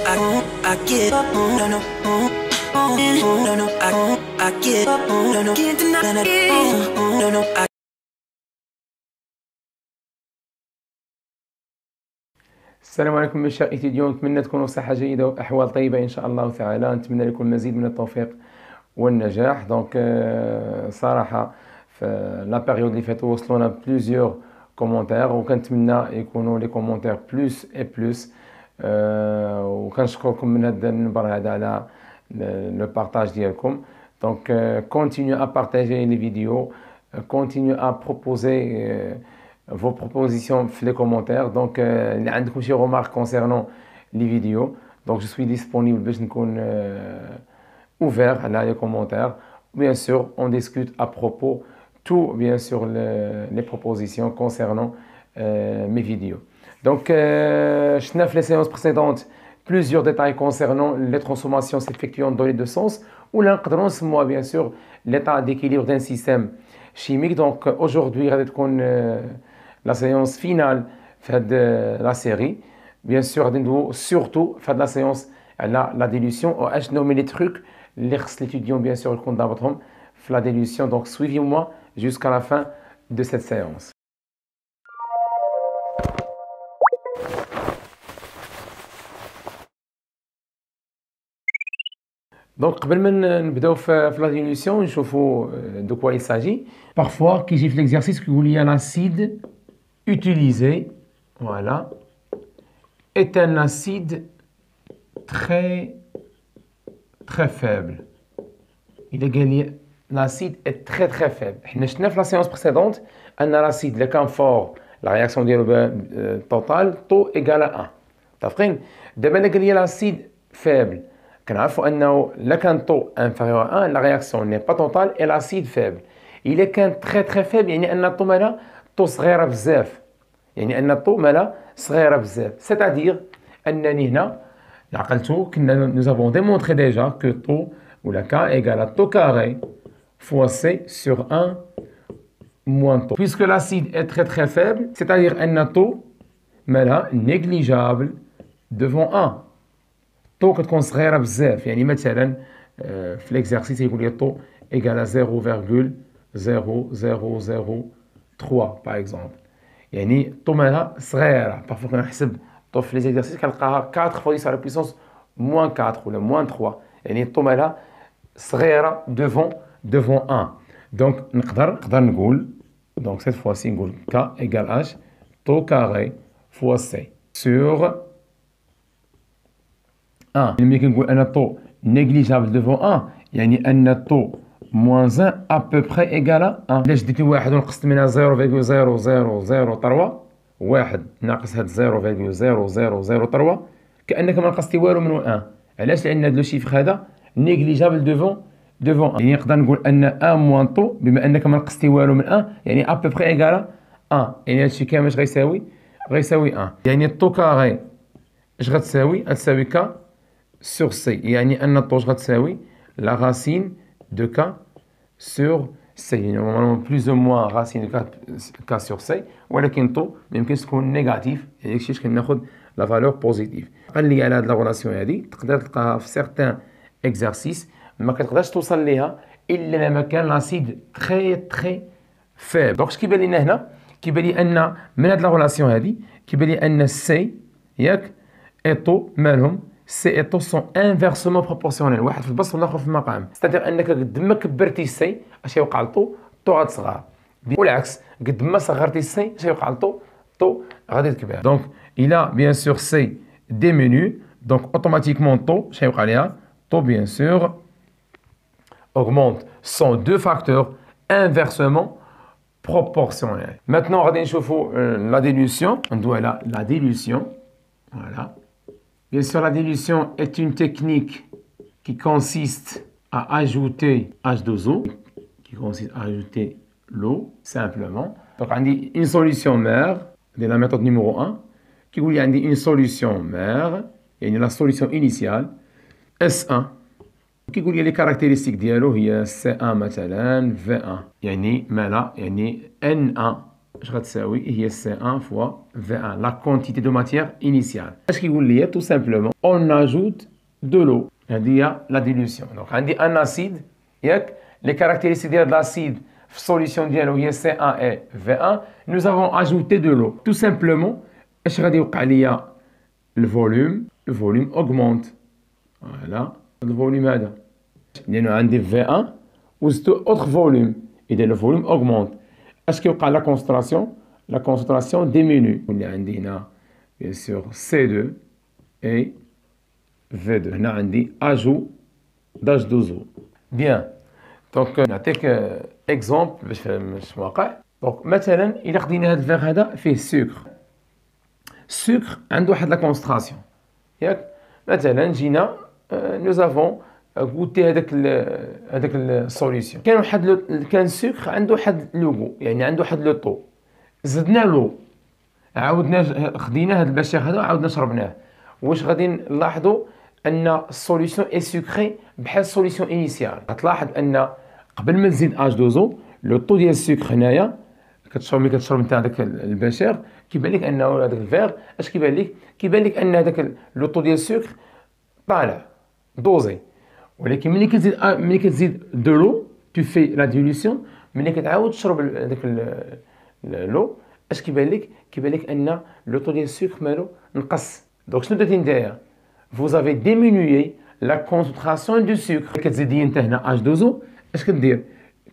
I get up, no, no, no, no, I get up, no, no, can't deny it, no, no, السلام عليكم mes chers étudiants. نتمنى تكونوا بصحة جيدة وأحوال طيبة إن شاء الله تعالى. نتمنى لكم المزيد من التوفيق والنجاح. دونك صراحة في لا بيريود اللي فاتت وصلونا بليزيور كومونتير وكنتمنى يكونوا لي كومونتير بلوس اي بلوس. وكنشكركم من هذا المنبر هذا على لو بارطاج ديالكم. دونك continuez à partager les vidéos, continuez à proposer vos propositions dans les commentaires. Donc, si vous avez des remarques concernant les vidéos, donc je suis disponible pour être ouvert à les commentaires. Bien sûr, on discute à propos tout, bien sûr, les propositions concernant mes vidéos. Donc, je n'ai fait les séances précédentes plusieurs détails concernant les transformations s'effectuant dans les deux sens, ou l'encadrement, moi, bien sûr, l'état d'équilibre d'un système chimique. Donc, aujourd'hui, la séance finale de la série. Bien sûr, surtout de la séance la dilution. Je nomme les trucs, les étudiants, bien sûr, la dilution. Donc, suivez-moi jusqu'à la fin de cette séance. Donc, avant de commencer la dilution, je vais de quoi il s'agit. Parfois, quand j'ai fait l'exercice, il y a l'acide utilisé, voilà, est un acide très faible. Il est gagné, l'acide est très faible. Nous avons vu la séance précédente, l'acide, le camp fort, la réaction totale, taux égal à 1. D'accord? D'abord, l'acide faible. Le taux inférieur à 1, la réaction n'est pas totale et l'acide faible. Il est qu'un très faible, il y a un atome là, taux صغيرة بزاف. يعني أن الطو مالا صغيرة بزاف. C'est-à-dire أنني هنا عقلتو كنا nous avons démontré déjà que taux ou la K égale à taux carré fois C sur 1 moins taux. Puisque l'acide est très faible, c'est-à-dire أن taux مالا négligeable devant 1. taux كتكون صغيرة بزاف. يعني مثلا في l'exercice يقول لي taux égale à 0,0003 par exemple. يعني طو مالها صغيرة. parfois كنحسب طو في لي زيكزارسيس كنلقاها 4 fois 10 à la puissance moins 4 ولا moins 3. يعني طو مالها صغيرة devant 1. donc نقدر نقول donc cette fois-ci نقول K égale H طو carré fois C sur 1. ملي كنقول أن طو négligeable devant 1 يعني أن طو moins 1 à peu près égal à 1. إلا شديتي واحد ونقصت منها 0,0003 واحد ناقص هاد 0,0003 كأنك ما نقصتي والو من 1. علاش؟ لأن هاد لو شيفر هذا négligeable devant 1. يعني نقدر نقول أن 1 موان طو بما أنك ما نقصتي والو من 1 يعني à peu près égal à 1. يعني هادشي كامل اش غيساوي 1. يعني طو كاري اش غتساوي؟ غتساوي K sur C. يعني أن طو اش غتساوي la racine de K sur C. Normalement plus ou moins racine de K sur C. ولكن طو ميمكنش تكون نيجاتيف. يعني داكشي اش كناخد لا فالور بوزيتيف. قال لي على هاد لا ريلاسيون هادي تقدر تلقاها في سيغتان اكزرسيس ما كتقدرش توصل ليها الا لما كان لاسيد تري فيب. دونك اش كيبان لنا هنا؟ كيبان لي ان من هاد لا ريلاسيون هادي كيبان لي ان سي ياك اي طو مالهم سي اي طو سون انفيرسومون بروبورسيونيل. واحد في البسط والاخر في المقام. ستادير انك قد ما كبرتي السي اش يوقع لطو؟ طو غتصغر. والعكس قد ما صغرتي السي اش يوقع لطو؟ طو غادي تكبر. دونك الى بيان سور سي ديمينو دونك اوتوماتيكمون طو اش يوقع ليها؟ طو بيان سور augmente. sont deux facteurs inversement proportionnels. Maintenant غادي نشوفوا la dilution. ندوي على la dilution. Voilà. Bien sûr, la dilution est une technique qui consiste à ajouter H2O, qui consiste à ajouter l'eau, simplement. Donc, on dit une solution mère, de la méthode numéro 1, qui vous dit une solution mère, et la solution initiale, S1, qui vous dit les caractéristiques ديالو هي C1 مثلا V1 يعني مالا يعني N1 اش غتساوي هي C1 fois V1 la quantité de matière initiale. اش كيقول لي tout simplement on ajoute de l'eau. هذه هي la dilution. Donc عندي un acide ياك les caractéristiques ديال l'acide في solution ديالو هي C1 et V1. Nous avons ajouté de l'eau. Tout simplement اش غادي يوقع ليا le volume augmente. Voilà le volume هذا لأنه عندي V1 وزدت autre volume إذا le volume augmente. اش كيوقع la concentration diminue. اللي عندي هنا bien sûr C2 et V2. هنا عندي ajout d'H2O. Bien. دونك نعطيك اكزومبل باش واقع. دونك مثلا الا خدينا هذا الفيغ هذا فيه السكر عنده واحد لا كونسنتراسيون ياك. مثلا جينا نوزافون غوتي هذاك السوليسيون كان السكر عنده واحد لوغو يعني عنده واحد لو طو زدنا لو عاودنا خدينا هذا البشير هذا وعاودنا شربناه. واش غادي نلاحظوا ان السوليسيون اي سكري بحال السوليسيون انيسيال. غتلاحظ ان قبل ما تزيد H2O لو طو ديال السكر هنايا ملي كتشرب نتا هذاك البشير كيبان لك انه هذاك الفيغ اش كيبان لك ان هذاك لو طو ديال السكر طالع دوزي. ولكن ملي كتزيد دو لو تو في لا ديليسيون ملي كتعاود تشرب هذاك لو اش كيبان لك ان لو طو ديال السكر مالو نقص. دونك شنو درتي نتايا vous avez diminué la concentration du sucre. كتزيدي انت هنا H2O اش كدير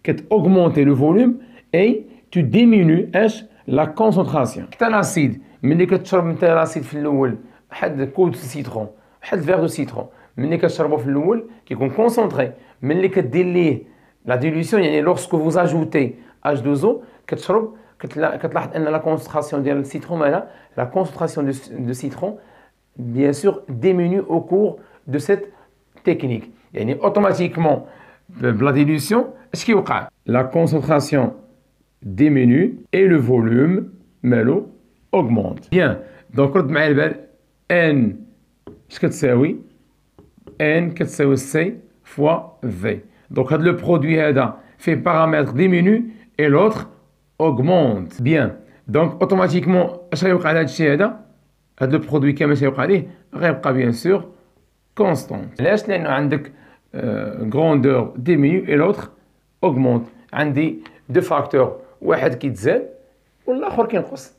كتاوغمونتي لو فوليوم اي tu diminues اش لا كونسونطراسيون. حتى لاسيد ملي كتشرب انت لاسيد في الاول بحال كود سيترون بحال فيغ دو سيترون ملي كتشربو في الاول كيكون كونسونطري. ملي كدير ليه لا ديليسيون يعني لورسكو فوز اجوتي H2O كتشرب كتلاحظ ان لا كونسونطراسيون ديال السيترون مالها لا كونسونطراسيون دو سيترون bien sûr diminue au cours de cette technique. يعني automatiquement la dilution اش كيوقع la concentration diminue et le volume مالو augmente. Bien donc رد معايا البال n اش كتساوي n كتساوي c fois v. donc هاد لو برودوي هذا فيه paramètre diminue et l'autre augmente. Bien donc automatiquement اش غيوقع لهاد الشيء هذا هاد لو برودوي كامل سيوقع ليه غيبقى بيان سور كونستونت. علاش؟ لانه عندك غروندور ديمينيو اي لوتر اوغمونت. عندي دو فاكتور واحد كيتزاد والاخر كينقص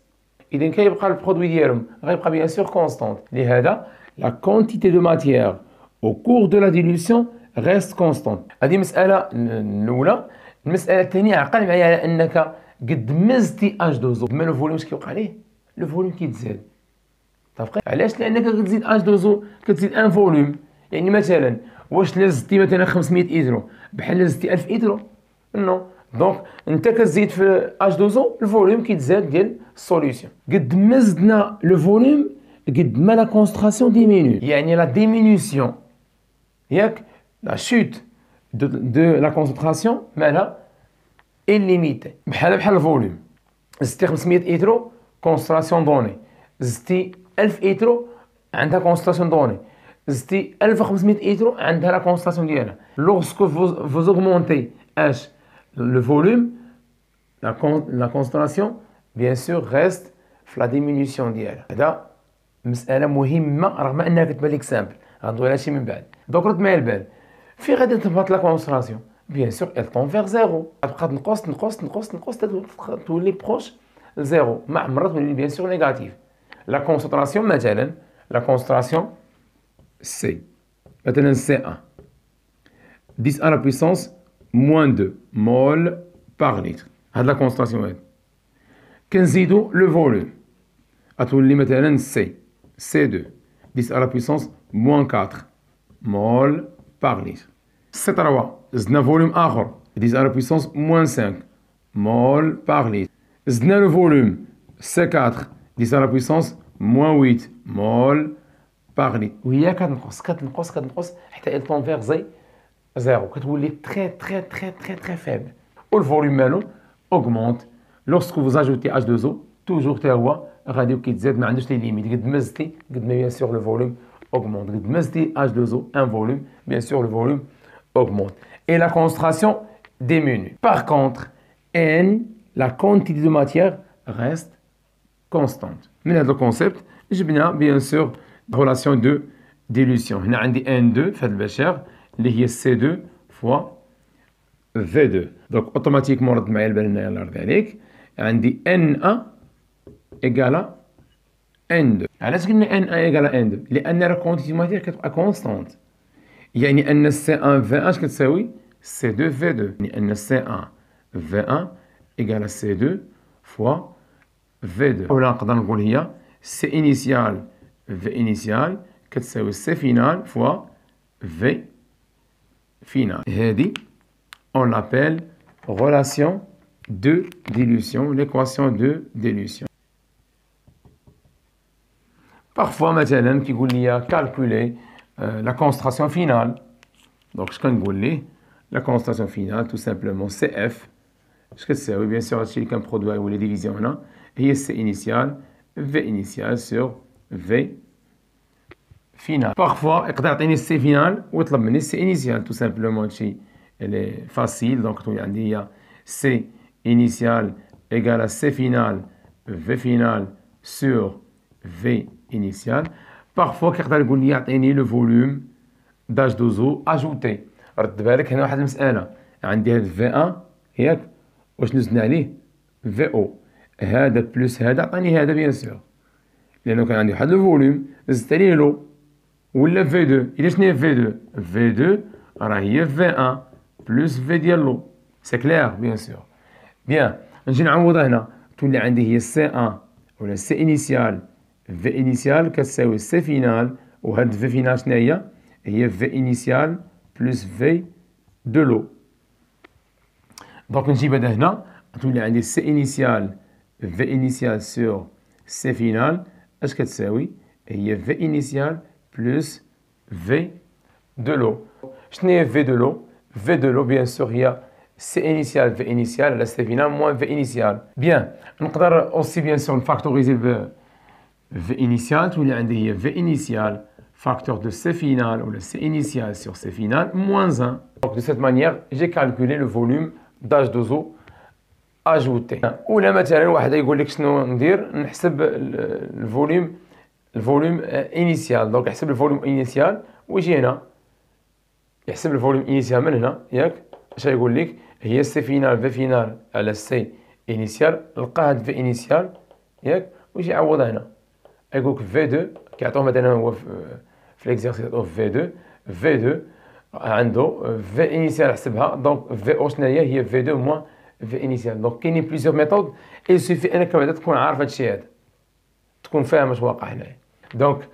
اذا كيبقى البرودوي ديالهم غيبقى بيان سور كونستونت. لهذا لا كونتيتي دو ماتيير او كور دو لا ديليسيون ريست كونستونت. هذه مساله الاولى. المساله الثانيه عقل معايا على انك قد ما زدتي H2O ما لو فوليوم اش كيوقع ليه لو فوليوم كيتزاد. متفقين؟ علاش؟ لانك كتزيد H2O كتزيد ان فوليوم. يعني مثلا واش لا زدتي مثلا 500 إيترو بحال لا زدتي 1000 إيترو نو. دونك انت كتزيد في H2O الفوليوم كيتزاد ديال السوليسيون. قد ما زدنا لو فوليوم قد ما لا كونسنتراسيون ديمينيو. يعني لا ديمينيسيون ياك لا شوت دو لا كونسنتراسيون مالها إليميتي. بحال الفوليوم زدتي 500 إيترو كونسنتراسيون دوني زدتي 1000 إيترو عندها كونسنتراسيون دوني زدتي 1500 إيترو عندها لا كونسنتراسيون ديالها. لوغسكو فوز اوغمونتي اش لو فوليوم لا كونسنتراسيون بيان سور ريست في لا ديمينيسيون ديالها. هذا مسألة مهمة رغم انها كتبان لك سامبل غندوي على شي من بعد. دونك رد معايا البال في غادي تهبط لا كونسنتراسيون بيان سور elle tend vers زيرو. غتبقى تنقص تولي بروش زيرو ما عمرها تولي بيان سور نيجاتيف. La concentration مثلا la concentration C مثلا C1 10 à la puissance moins 2 mol par litre. هاد la concentration هاد كنزيدو le volume غتولي مثلا C2 10 à la puissance moins 4 mol par litre. C3 زدنا فوليوم آخر 10 à la puissance moins 5 mol par litre. زدنا le volume C4 10 à la puissance moins 8 mol par litre. وهي كتنقص حتى elle tend vers زيرو كتولي très faible. والفوليوم مالو augmente lorsque vous ajoutez H2O toujours حتى هو غادي وكيتزاد ما عندوش لي ليميت. قد ما زدتي قد ما بيان سور لو فوليوم augmente. قد ما زدتي H2O un volume bien sûr le volume augmente et la concentration diminue. Par contre N la quantité de matière reste constante. من هذا الكونسيبت جبنا بيان سور relation de dilution. هنا عندي N2 في هذا البشر اللي هي C2 fois V2. دونك اوتوماتيكمون رد معايا البال هنايا الله يرضي عليك. عندي Na إيكالا N2. علاش قلنا Na إيكالا N2؟ لأن راه كونتيتي ماتير كتبقى كونستانت. يعني أن C1 V1 اش كتساوي؟ C2 V2. يعني أن C1 V1 إيكالا C2 fois V2. ولا نقدر نقول هي C initial V initial كتساوي C final fois V final. هذه on l'appelle relation de dilution, l'équation de dilution. Parfois مثلا كيقول لي calculer la concentration finale. Donc اش كنقول ليه la concentration finale tout simplement CF اش كتساوي bien sûr هادشي اللي كنبرودوي ولا ديفيزيون هنا هي C initial V initial sur V final. Parfois يقدر يعطيني C final ويطلب مني C initial tout simplement هادشي elle est facile donc تولي عندي هي C initial égale à C final V final sur V initial. Parfois كيقدر يقول لي يعطيني لو فوليوم داج دوزو اجوتي. رد بالك هنا واحد المسألة عندي هاد في ان ياك واش نزلنا عليه في او هذا بلس هذا عطاني هذا بيان سور لأنه كان عندي واحد لو فوليوم زدت عليه لو ولا في دو. إلا شنو هي في دو؟ في دو راه هي في ان بلس في ديال لو سي كلير بيان سور. بيان نجي نعوضها هنا تولي عندي هي سي ان ولا سي انيسيال في انيسيال كتساوي سي فينال وهاد في فينال شنو هي؟ هي في انيسيال بلس في دو لو. دونك نجيب هذا هنا تولي عندي سي انيسيال في انيسيال سور سي فينال اش كتساوي؟ هي في انيسيال بلس في دو لو. شنو هي في دو لو؟ في دو لو بيان سور هي سي انيسيال في انيسيال على سي فينال موان في انيسيال. بيان نقدر اوسي بيان سور نفاكتوريزي في انيسيال تولي عندي هي في انيسيال facteur de C final ou le C initial sur C final moins 1. Donc de cette manière, j'ai calculé le volume d'H2O ajouté. Ou là مثلا واحد يقول لك شنو ندير نحسب الفوليوم initial. Donc يحسب الفوليوم initial ويجي هنا يحسب الفوليوم initial من هنا ياك اش يقول لك هي C final V final على C initial لقى هاد V initial ياك ويجي يعوضها هنا يقول لك V2 كيعطوه مثلا هو في ليكزيرسيس في 2 في 2 عنده في انيسيال حسبها دونك في او شنو هي في 2 موان في انيسيال. دونك كاينين بليزيور ميثود اي سوفي انك بعدا تكون عارف هادشي هذا تكون فاهم اش واقع هنايا. دونك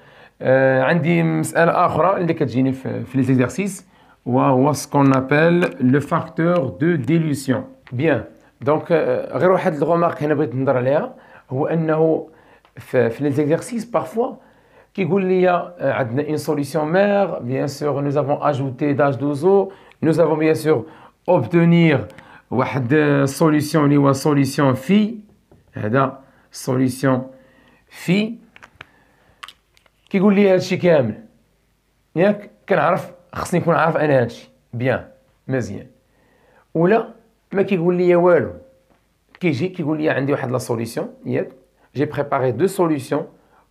عندي مساله اخرى اللي كتجيني في لي زيكزارسيس وهو سكون ابل لو فاكتور دو ديلوسيون. بيان دونك غير واحد الغومارك هنا بغيت نهضر عليها هو انه في لي زيكزارسيس بارفوا كيقول لي عندنا une solution mère, bien sûr nous avons ajouté d'H2O, nous avons bien sûr obtenir واحد solution اللي هو solution phi هذا solution phi كيقول لي هادشي كامل ياك كنعرف خصني نكون عارف انا هادشي بيان مزيان ولا ما كيقول لي والو كيجي كيقول لي عندي واحد لا solution ياك j'ai préparé deux solutions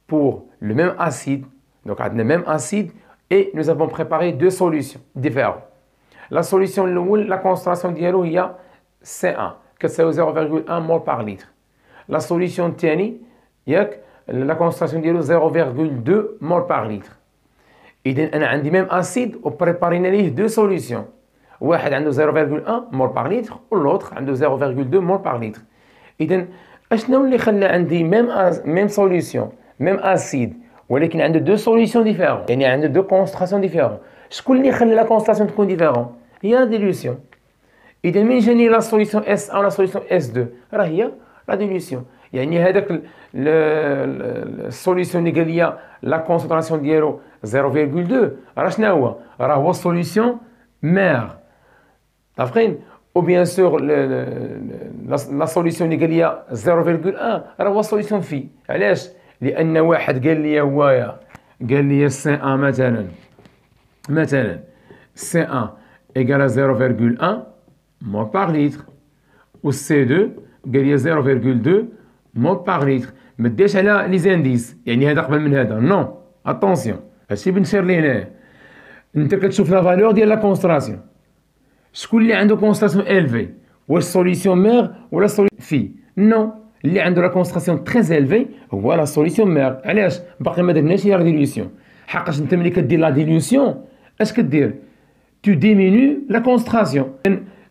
pour le même acide, donc on a le même acide et nous avons préparé deux solutions différentes. La solution, la concentration d'eau il y a C1, que c'est 0,1 mol par litre. La solution TNI, la concentration d'eau 0,2 mol par litre. Et donc on a le même acide ou préparer deux solutions. واحد عنده 0,1 mol par litre ou l'autre عنده 0,2 mol par litre. Et donc اشنو اللي خلى عندي même solution même acide ولكن عنده deux solutions différentes يعني عنده deux concentrations différentes. شكون اللي خلى la concentration تكون différente؟ هي la dilution. إذا من جاني la solution S1 و la solution S2 راه هي la dilution. يعني هذاك السوليسيون اللي قال لي la concentration ديالو 0,2 راه شنو هو؟ راه هو solution mère. عارفين؟ ou bien sûr la solution اللي قال لي 0,1 راه هو solution phi. علاش؟ لأن واحد قال لي هوايا قال لي C1 مثلا C1 égale à 0,1 mol par litre و C2 قال لي 0,2 مول باغ لتر. ما ديرش على لي زانديس، يعني هذا قبل من هذا، نو اتونسيون. هادشي بنشير ليه هنايا. انت كتشوف لا فالور ديال لا كونسونطراسيون، شكون اللي عنده كونسونطراسيون الفي؟ واش سوليسيون ميغ ولا سوليسيون في؟ نو، اللي عنده لا كونسونطراسيون تري الفي هو لا سوليسيون ميغ. علاش؟ باقي ما درناش لا ديليوسيون. حقاش انت ملي كدير لا ديليوسيون اش كدير؟ تو ديمينيو لا كونسونطراسيون.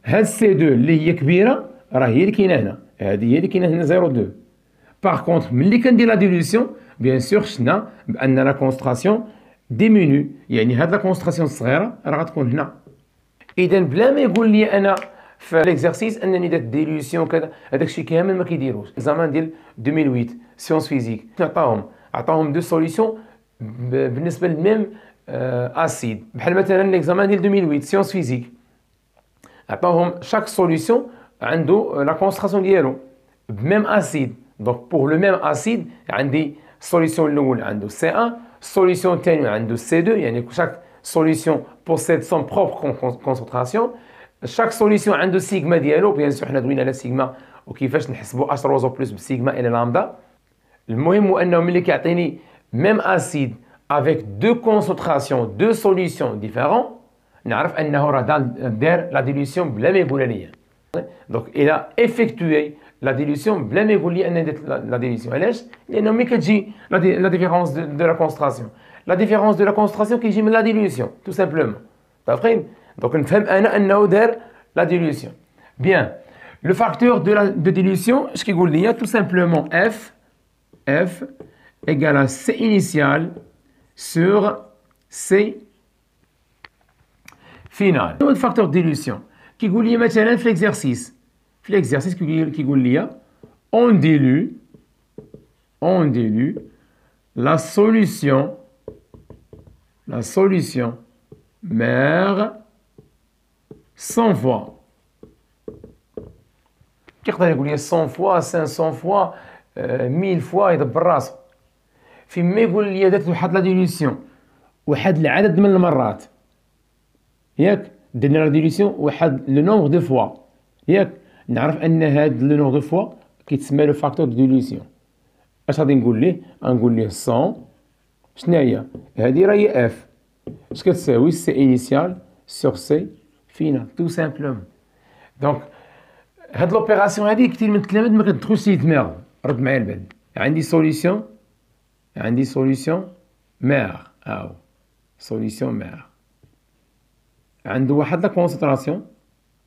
هاد سي 2 اللي هي كبيره راه هي اللي كاينه هنا، هذه هي اللي كاينه هنا 0.2. باغ كونطخ ملي كندير لا ديليوسيون بيان سور شفنا بان لا كونسونطراسيون ديمينيو، يعني هاد لا كونسونطراسيون الصغيره راه غتكون هنا. اذا بلا ما يقول لي انا في ليكزارسيس انني درت ديليوسيون كذا، هذاك الشيء كامل ما كيديروش. زمان ديال 2008 سيونس فيزيك عطاهم دو سوليسيون بالنسبه للميم اسيد، بحال مثلا ليكزامان ديال 2008 سيونس فيزيك عطاوهم شاك سوليسيون عنده لا كونسونطراسيون ديالو بميم اسيد. دونك بور لو ميم اسيد عندي سوليسيون الاول عنده سي 1، سوليسيون الثاني عنده سي 2، يعني شاك سوليسيون بوسيد سون بروبر كونسونطراسيون. شاك سوليسيون عنده سيغما ديالو، بيان سور حنا دوينا على سيغما وكيفاش نحسبوا اش روزو بلس بسيغما الى لامدا. المهم هو انه ملي كيعطيني ميم اسيد افيك دو كونسونطراسيون دو سوليسيون ديفيرون، نعرف انه راه دار لا ديليوسيون بلا ما يقولها ليا. دونك الى افيكتوي لا ديليوسيون بلا ما يقول لي انني درت لا ديليوسيون. علاش؟ لانه ملي كتجي لا ديفيرونس دو لا كونسونطراسيون، لا ديفيرونس دو لا كونسونطراسيون كيجي من لا ديليوسيون تو سامبلومون. فاهمين؟ دونك نفهم انا انه دار لا ديليوسيون. بيان لو فاكتور دو ديليوسيون اش كيقول لي؟ تو سامبلومون اف égale à C initial sur C final. Le facteur de dilution qui dit maintenant في l'exercice qui dit on dilue la solution mère 100 fois. كيقدر يقول لي 100 fois 500 fois 1000 fois يدبر راسو. فيما يقول لي درت واحد لا ديليوسيون واحد العدد من المرات، ياك درنا لا ديليوسيون واحد لو نومبر دو فوا، ياك نعرف ان هاد لو نومبر دو فوا كيتسمى لو فاكتور دو ديليوسيون. اش غادي نقول ليه؟ غنقول ليه 100 شنو هي؟ هادي راهي اف اش كتساوي سي انيسيال سور سي فينال تو سامبلومون. دونك هاد لوبيراسيون هادي كثير من التلاميذ ما كتدخلش ليه دماغ. رد معايا البال، عندي سوليسيون مير، سوليسيون مير عنده واحد لا كونسونطراسيون،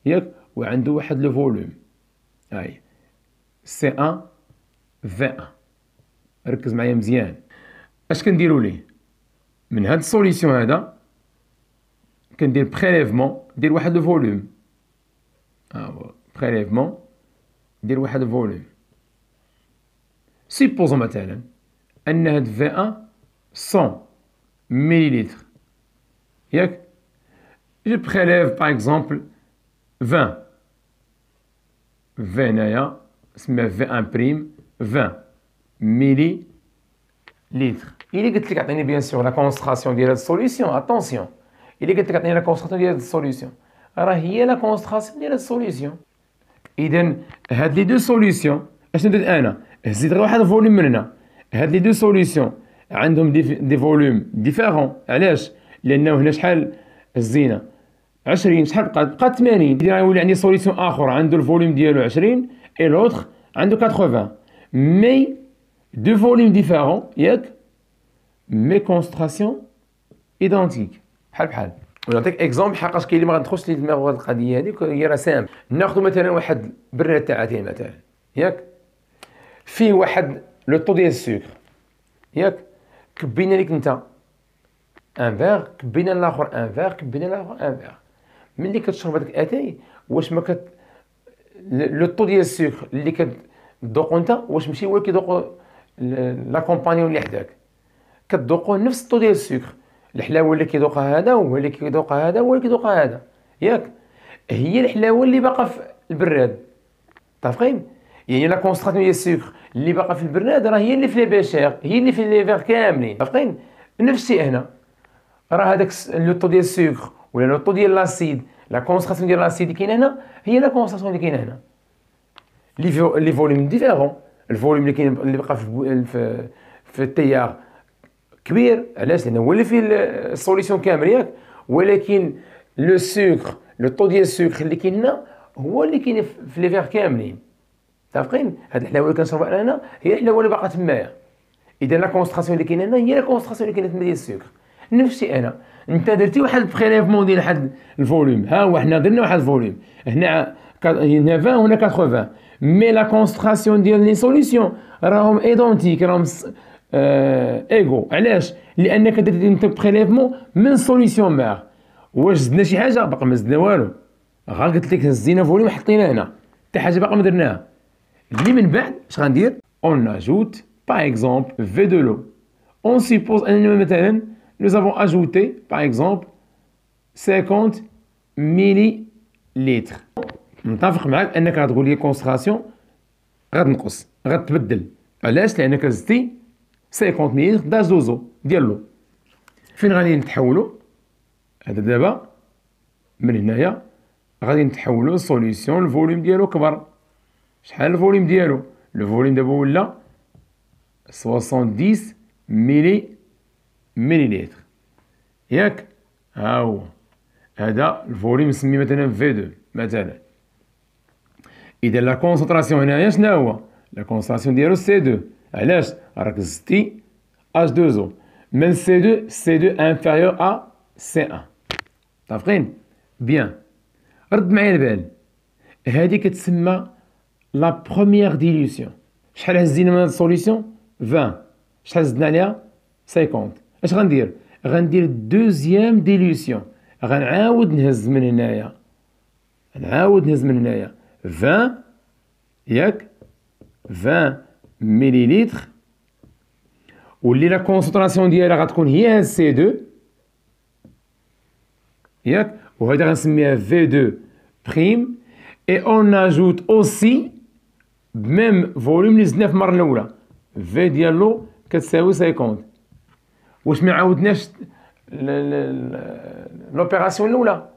ياك، وعنده واحد لو فوليوم، هاي سي 1 في 1. ركز معايا مزيان. اش كنديروا ليه؟ من هاد السوليسيون هذا كندير بريليفمون، ندير واحد لو فوليوم، بريليفمون ندير واحد الفوليوم. سيبوزون مثلا ان هاد في 1 100 مليلتر، ياك، جو بريليف باغ اكزومبل 20 هنايا سميها في 1 بريم 20 ملي لتر. إلي قلت لك عطيني بيان سور لا كونسونطراسيون ديال هاد السوليسيون، اتونسيون، إلي قلت لك عطيني لا كونسونطراسيون ديال هاد السوليسيون راه هي لا كونسونطراسيون ديال هاد السوليسيون. إذا هاد لي دو سوليسيون اشنو درت انا؟ هزيت غير واحد الفوليوم من هنا. هاد لي دو سوليسيون عندهم دي فوليوم ديفيرون. علاش؟ لانه هنا شحال هزينا 20، شحال بقات 80. اذا يولي عندي سوليسيون اخر عنده الفوليوم ديالو 20 اي لوتر عنده 80، مي دو فوليوم ديفيرون، ياك، مي كونسونطراسيون ايدونتيك بحال. ونعطيك اكزومبل حقاش كاين اللي ما غندخلش لي دماغ هاد القضيه هذيك، هي راه سامبل. ناخذ مثلا واحد براد تاع اتاي مثلا، ياك، فيه واحد لو طو ديال السكر، ياك، كبينا ليك انت ان فيغ، كبينا الاخر ان فيغ، كبينا الاخر ان فيغ. ملي كتشرب هذاك اتاي واش ما كت لو طو ديال السكر اللي كتذوقو انت واش ماشي هو اللي كيذوقو لا كومبانيون اللي حداك، كتذوقو نفس الطو ديال السكر. الحلاوه اللي كيذوقها هذا هو اللي كيذوقها هذا هو اللي كيذوقها هذا، ياك، هي الحلاوه اللي باقا في البراد. متفقين؟ يعني لا كونسونطراسيون ديال السكر اللي باقا في البراد راه هي اللي في لي بيشير، هي اللي في لي فيغ كاملين. متفقين؟ نفس الشيء هنا، راه هذاك لو طو ديال السكر ولا لو طو ديال لاسيد، لا كونسونطراسيون ديال لاسيد اللي كاينه هنا هي لا كونسونطراسيون اللي كاينه هنا. لي فوليوم ديفيرون، الفوليوم اللي كاين اللي بقى في التيار كبير، علاش؟ لأن هو اللي فيه السوليسيون كامل ياك، ولكن لو سكر، لو طو ديال السكر اللي كاين هنا هو اللي كاين في لي فيغ كاملين. متفقين؟ هاد الحلاوه اللي كنشربها انا هي الحلاوه اللي باقا تمايا. اذا لا كونسنتراسيون اللي كاينه هنا هي لا كونسنتراسيون اللي كاينه تما ديال السكر. نفس الشيء انا، انت درتي واحد البريليفمون ديال واحد الفوليوم، ها هو حنا درنا واحد الفوليوم هنا 20 وهنا 80، مي لا كونسنتراسيون ديال لي سوليسيون راهم ايدونتيك، راهم ايغو. علاش؟ لانك درتي انت بريليفمون من سوليسيون ماغ. واش زدنا شي حاجه؟ باقا ما زدنا والو، غير قلت لك هزينا فوليوم حطينا هنا، حتى حاجه باقا ما درناها. اللي من بعد اش غندير؟ اون اجوت par exemple V de l'eau. On suppose مثلا nous avons ajouté par exemple 50 millilitres. متفق معاك انك غتقول لي كونسنتراسيون غتنقص، غتبدل. علاش؟ لانك زدتي 50 مليلتر دازوزو ديال لو. فين غادي نتحولوا؟ هذا دابا من هنايا غادي نتحولوا لسوليسيون الفوليوم ديالو كبر. شحال الفوليوم ديالو؟ الفوليوم دابا ولا 70 مليلتر ياك. ها هو هذا الفوليوم نسميه مثلا في 2 مثلا. اذا لا كونسنتراسيون هنايا شنو هو؟ لا كونسنتراسيون ديالو سي 2. علاش؟ راك زدتي H2O من سي 2، سي 2 انفيريور ا سي 1. متفقين؟ بيان. رد معايا البال، هذه كتسمى لا بروميير ديليوسيون. شحال هزينا من هاد السوليسيون؟ 20. شحال زدنا عليها؟ 50. اش غندير؟ غندير دوزيام ديليوسيون، غنعاود نهز من هنايا، نعاود نهز من هنايا 20 ياك، 20 مليلتر، واللي لا كونسنتراسيون ديالها غتكون هي هاد سي 2 ياك، وهذا غنسميها في 2 بريم. اي اون اجوت اوسي بميم فوليوم اللي زدنا في المره الاولى، في ديالو كتساوي 50. واش ما عاودناش لوبيراسيون الاولى؟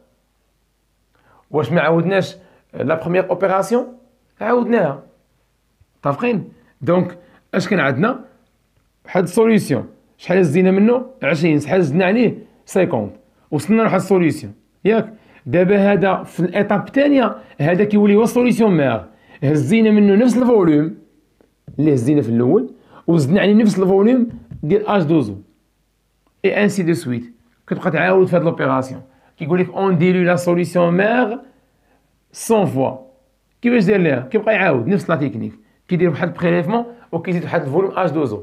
واش ما عاودناش لا بروميير اوبيراسيون؟ عاودناها. متفقين؟ دونك اش كان عندنا؟ واحد السوليسيون، شحال زدنا منه؟ 20. شحال زدنا عليه؟ 50. وصلنا لواحد السوليسيون ياك. دابا هذا في الايطاب الثانيه هذا كيولي هو السوليسيون ماغ، هزينا منه نفس الفوليوم اللي هزينا في الاول، وزدنا عليه نفس الفوليوم ديال H2O اي انسي دو سويت. كتبقى تعاود في هاد لوبيراسيون. كيقول لك اون ديلي لا سوليسيون ماغ 100 فوا. كيفاش داير ليها؟ كيبقى يعاود نفس لا تكنيك، كيدير واحد البريليفمون وكيزيد واحد الفوليوم H2O،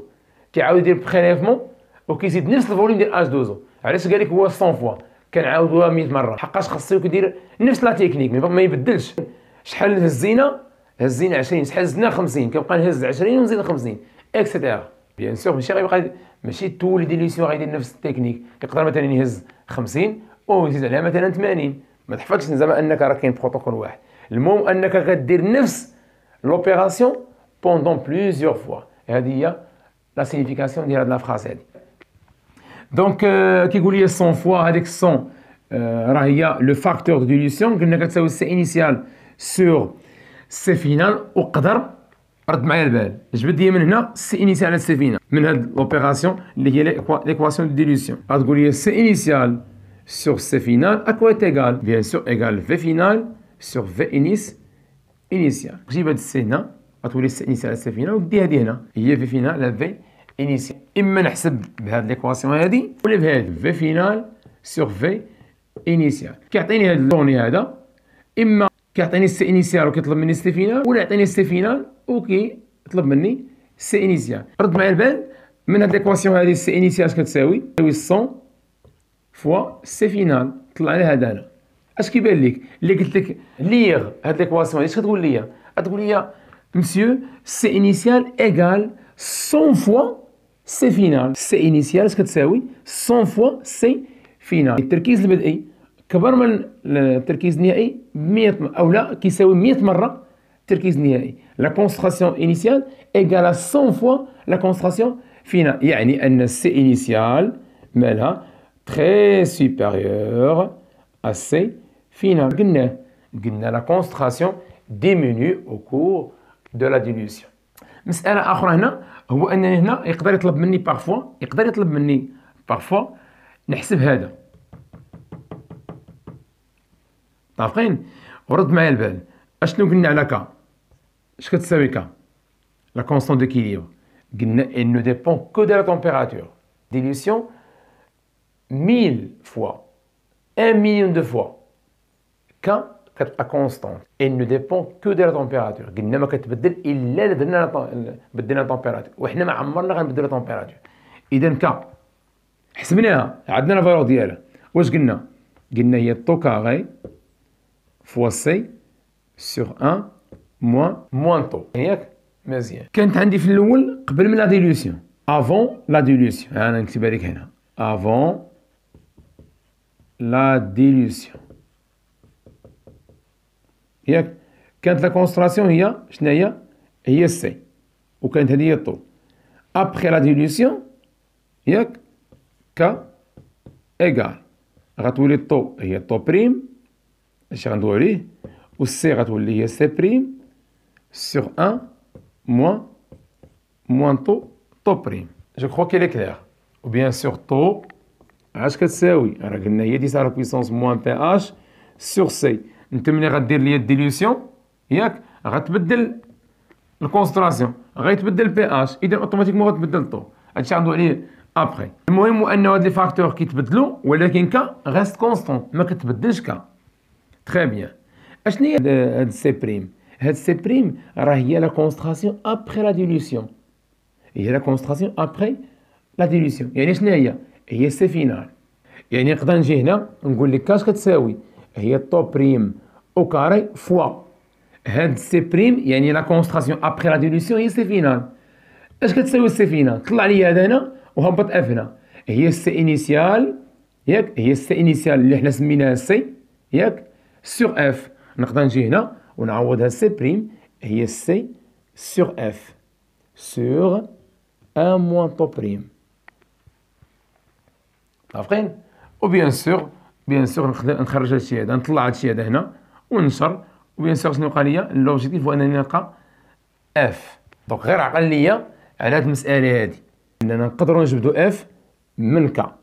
كيعاود يدير بريليفمون وكيزيد نفس الفوليوم ديال H2O. علاش قال لك هو 100 فوا؟ كنعاودوها 100 مره، حقاش خاصو كيدير نفس لا تكنيك ما يبدلش. شحال هزينا 20، شحال زدنا 50، كنبقى نهز 20 ونزيد 50 اكسيتيرا. بيان سور ماشي غيبقى، ماشي طول لي ديليسيون غيدير نفس التكنيك. يقدر مثلا يهز 50 ويزيد عليها مثلا 80. ما تحفظش زعما انك راه كاين بروتوكول واحد. المهم انك غدير نفس لوبيراسيون بوندون بليزيور فوا. هذه هي لا سينيفيكاسيون ديال هاد لا فراس هادي. دونك كيقول لي 100 فوا، هذيك 100 راه هي لو فاكتور دو ديليسيون. قلنا كتساوي سي انيسيال سور سي فينال. وقدر رد معايا البال، جبد لي من هنا سي انيسيال على سي فينال من هاد لوبيراسيون اللي هي ليكواسيون دو ديليسيون. غتقول لي سي انيسيال سور سي فينال اكوا ايكال؟ بيان سور ايكال في فينال سور في انيس انيسيال. جيب هاد السي هنا، غتولي سي انيسيال على سي فينال، ودي هادي هنا هي في فينال على في انيسيال. اما نحسب بهاد ليكواسيون هادي ولا بهادي في فينال سور في انيسيال. كيعطيني هاد اللوني هذا، اما كيعطيني السي انيسيال وكيطلب مني سي فينال، ولا يعطيني السي فينال وكيطلب مني سي انيسيال. رد معايا البال، من هاد ليكواسيون هادي السي انيسيال اش كتساوي؟ تساوي 100 فوا سي فينال. طلع لي هذا هنا. اش كيبان لك؟ اللي قلت لك ليغ هاد ليكواسيون هادي اش كتقول لي؟ غتقول لي مسيو سي انيسيال ايكال 100 فوا سي فينال. سي انيسيال اش كتساوي؟ 100 فوا سي فينال. التركيز البدئي كبر من التركيز النهائي ب 100 او لا كيساوي 100 مره التركيز النهائي. لا كونسنتراسيون انيسيال ايكال 100 فوا لا كونسنتراسيون فينال. يعني ان السي انيسيال مالها تري سوبيريور ا سي فينال. قلنا لا كونسنتراسيون diminue au cours de la dilution. مسألة أخرى هنا هو أنني هنا يقدر يطلب مني بارفوا نحسب هذا. متفقين؟ ورد معايا البال، اشنو قلنا على كا؟ اش كتساوي كا؟ لا كونستون d'équilibre. قلنا il ne dépend que de la température. Dilution 1000 fois 1 million de fois K كتبقى كونستونت. il ne dépend que de la température. قلنا ما كتبدل الا بدلنا التمبيراتور، وحنا ما عمرنا غنبدلو التمبيراتور. اذا ك حسبناها، عندنا لا فالور ديالها. واش قلنا؟ قلنا هي طو كاري فوا سي سور 1 موان طو. ياك مزيان. كانت عندي في الاول قبل من لا ديلوسيون، افون لا ديلوسيون. انا نكتبها لك هنا، افون لا ديلوسيون. ياك كانت لا كونستراسيون هي شناهي؟ هي سي، وكانت هذه هي طو. ابخي لا ديلوسيون ياك ك ايكال غتولي طو هي طو بريم، هادشي غندويو عليه، والسي غتولي هي سي بريم سور 1 موان طو بريم. جو كخوا كيلي كلير. و بيان سور طو اش كتساوي؟ راه قلنا هي 10 على بويسونس موان بي اش سور سي. انت ملي غدير ليا الديليوسيون ياك غتبدل الكونستراسيون، غيتبدل بي اش، اذا اوتوماتيكمون غتبدل طو. هادشي غندوي عليه ابخي. المهم هو انه هاد لي فاكتور كيتبدلوا، ولكن كا غاست كونستون، ما كتبدلش كا. تري بيان. اشنو هي هاد سي بريم؟ هاد سي بريم راه هي لا كونستراسيون ابخي لا ديلوسيون. هي لا كونستراسيون ابخي لا ديلوسيون. يعني شنو هي؟ هي سي فينال. يعني نقدر نجي هنا نقول لك كاش كتساوي؟ هي طو بريم او كاري فوا هاد سي بريم، يعني لا كونستراسيون ابخي لا ديلوسيون هي سي فينال. اش كتساوي السي فينال؟ طلع لي هذا هنا وهبط اف هنا، هي السي انيسيال ياك، هي السي انيسيال اللي حنا سميناها سي ياك سور اف. نقدر نجي هنا ونعوضها سي بريم هي سي سور اف سور 1 موان طو بريم. متفقين؟ وبيان سور نخرج هادشي هذا، نطلع هادشي هذا هنا وننشر. وبيان سور شنو قال لي؟ لوجيتيف هو انني نلقى اف. دونك غير عقل ليا على هاد المسألة هادي اننا نقدروا نجبدو اف من كا.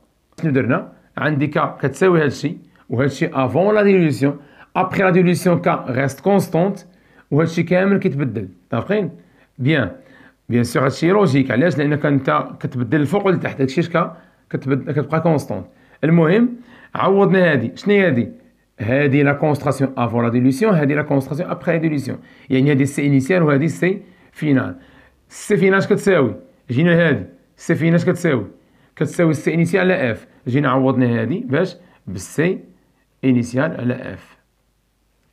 شنو درنا؟ عندي كا كتساوي هادشي، وهادشي افون لا ديلوسيون. ابخي لا ديلوسيون كا ريست كونستونت، وهادشي كامل كيتبدل. متفقين؟ بيان سور هادشي لوجيك. علاش؟ لانك انت كتبدل الفوق والتحت، هادشي كا كتبقى كونستونت. المهم عوضنا هادي. شنو هي هادي؟ هادي لا كونستراسيون افون لا ديلوسيون، هادي لا كونستراسيون ابخي لا ديلوسيون. يعني هادي سي انيسيال وهادي سي فينال. سي فينال اش كتساوي؟ جينا هادي سي فينال اش كتساوي؟ كتساوي السي انيسيال على اف. جينا عوضنا هادي باش بالسي initial à la f.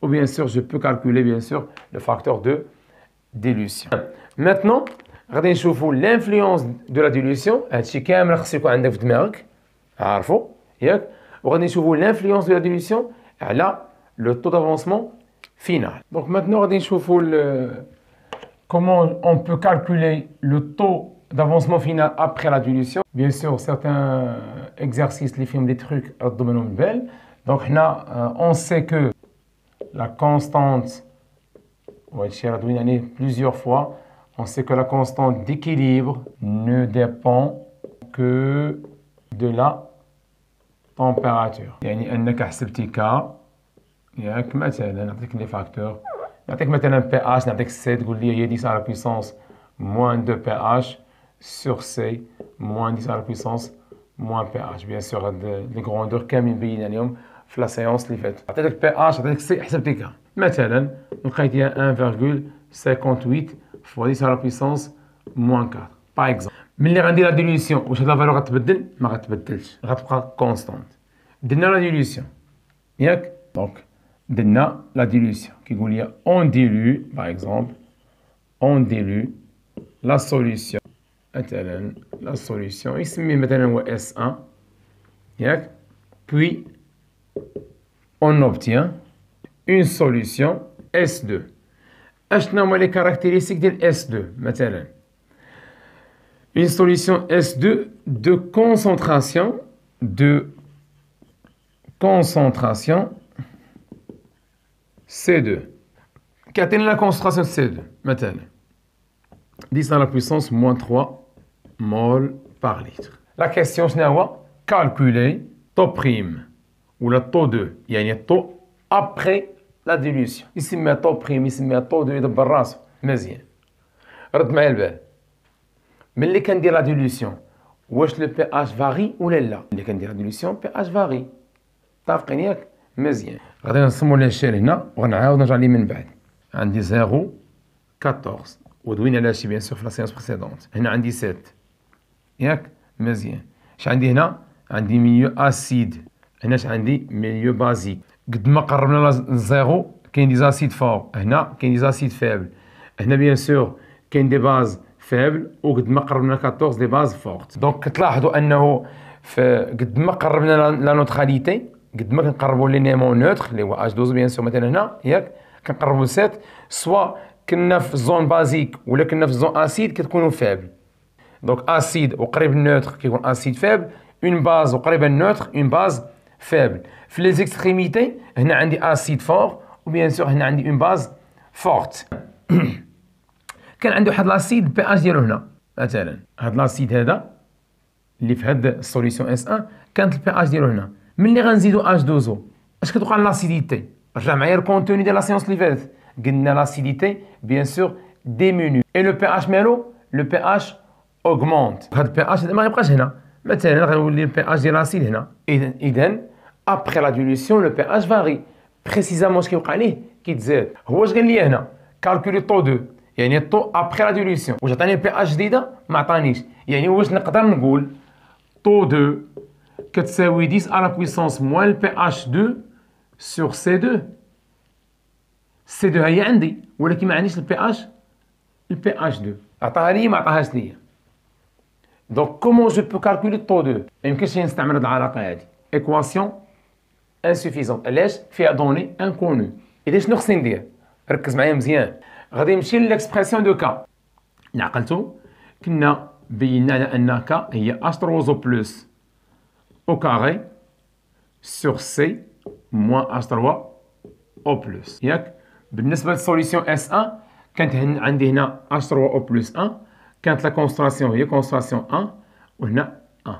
Ou bien sûr, je peux calculer bien sûr le facteur de dilution. Maintenant, غادي نشوفوا l'influence de la dilution. هادشي كامل خصو يكون عندك في دماغك، عارفو ياك؟ وغادي نشوفوا l'influence de la dilution على le taux d'avancement final. Donc maintenant, غادي نشوفوا comment on peut calculer le taux d'avancement final après la dilution. Bien sûr, certains exercices les films des trucs à domaine belle. Donc là, on sait que la constante, on va dire plusieurs fois, on sait que la constante d'équilibre ne dépend que de la température. يعني أنك حسبتي K، ياك مثلا نعطيك لي فاكتور، نعطيك مثلا PH، نعطيك C، تقول لي هي 10 على puissance moins 2 PH sur C moins 10 على puissance moins PH. Bien sûr هاد لي غروندور كاملين مبينين عليهم في لا سيونس اللي فاتت. عطيتك بي اش، عطيتك سي، حسبتي كا. مثلا لقيتيها 1.58 فوا 10 على بيسونس موان 4 باغ اكزومبل. ملي غندير لا ديليوسيون واش هاد لا فالور غتبدل؟ ما غتبدلش، غتبقى كونستونت. درنا لا ديليوسيون ياك؟ دونك درنا لا ديليوسيون كيقول لي اون ديلو باغ اكزومبل، اون ديلو لا سوليسيون. مثلا لا سوليسيون يسميه مثلا هو اس 1 ياك؟ بوي on obtient une solution S2. أشنو هما les caractéristiques ديال S2 مثلا؟ Une solution S2 de concentration C2. كيعطينا la concentration C2 مثلا. 10 à la puissance moins 3 mol par litre. La question شنو هو calculer taux prime ولا taux 2 يعني taux après la dilution. يسمى taux prime يسمى taux 2 يدبر راسو مزيان. رد معايا البال. ملي كندير لا ديليسيون واش لو بي اش فاغي ولا لا؟ ملي كندير لا ديليسيون بي اش فاغي. متفقين ياك؟ مزيان. غادي نصمو لاشيل هنا وغنعاود نرجع ليه من بعد. عندي 0 14 ودوينا على شي بيان سور في لا سيونس بريسيدونت. هنا عندي 7 ياك؟ مزيان. اش عندي هنا؟ عندي ميليو اسيد. هنا اش عندي؟ ميليو بازيك. قد ما قربنا للزيرو كاين دي زاسيد فور، هنا كاين دي زاسيد فابل. هنا بيان سور كاين دي باز فابل وقد ما قربنا 14 دي باز فورت. دونك كتلاحظوا انه قد ما قربنا لا نوتراليتي قد ما كنقربوا لي نيمون نوتر اللي هو اش 12 بيان سور مثلا هنا ياك كنقربوا ل 7 سوا كنا في الزون بازيك ولا كنا في الزون اسيد كتكونوا فابل. دونك اسيد وقريب النوتر كيكون اسيد فابل، اون باز وقريبه النوتر اون باز فابل. في لي زيكستريميتي هنا عندي اسيد فور وبيان سور هنا عندي اون باز فورت. كان عندي واحد لاسيد بي اش ديالو هنا مثلا هاد لاسيد هذا اللي في هاد السوليسيون اس 1 كانت البي اش ديالو هنا. ملي غنزيدو اش 12 اش كتوقع لاسيديتي؟ رجع معايا الكونتوني ديال لا سيونس اللي فاتت قلنا لاسيديتي بيان سور ديمينيو اي لو بي اش مالو لو بي اش اوغمونت. هاد البي اش ما غيبقاش هنا مثلا غيولي البي اش ديال لاسيد هنا. اذا ابخي لا ديليسيون لو بي اش فاري بريسيزامون. اش كيوقع ليه؟ كيتزاد. هو اش قال لي هنا؟ كالكولي طو 2 يعني الطو ابخي لا ديليسيون. واش عطاني بي اش جديده؟ ما عطانيش. يعني واش نقدر نقول طو 2 كتساوي 10 على بويسونس موان البي اش 2 سور سي 2. سي 2 هي عندي ولكن ما عنديش البي اش 2 عطاها لي ما عطاهاش ليا. دونك كومون جو بو كالكولي طو 2؟ ما يمكنش نستعمل هاد العلاقه هادي. ايكواسيون انسوفيزونت. علاش؟ فيها دوني انكونو. اذا شنو خصني ندير؟ ركز معايا مزيان. غادي نمشي للاكسبرسيون دو كا. عقلتو كنا بينا على ان كا هي اش 3 بلس او كاري سور سي موان اش 3 او بلس ياك. بالنسبه للسوليسيون اس 1 كانت عندي هنا اش 3 او بلس 1 كانت لا كونستراسيون هي كونستراسيون 1 وهنا 1.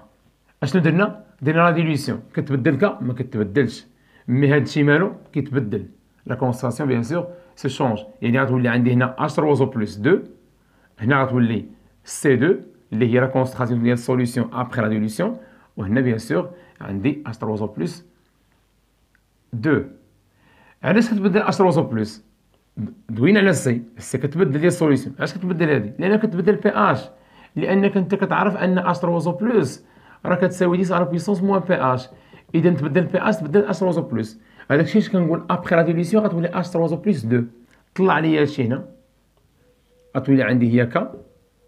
اشنو درنا؟ درنا لا ديليسيون. كتبدل كا؟ ما كتبدلش. مي هادشي مالو كيتبدل. لا كونستراسيون بيان سور سو شونج. يعني غتولي عندي هنا اش 3 بلس 2 هنا غتولي سي 2 اللي هي لا كونستراسيون ديال السوليسيون ابخي لا ديليسيون وهنا بيان سور عندي اش 3 بلس 2. علاش كتبدل اش 3 بلس؟ دوينا على السي كتبدل ديال السوليسيون. علاش كتبدل هادي؟ لان كتبدل بي اش. لانك انت كتعرف ان اش 3 بلس راه كتساوي 10 على بويسونس موان بي اش. اذا تبدل بي اش تبدل اش 3 بلس. هذاك الشيء اش كنقول ابخي لا ديليسيون غتولي اش 3 بلس 2. طلع لي هادشي هنا غتولي عندي هي كا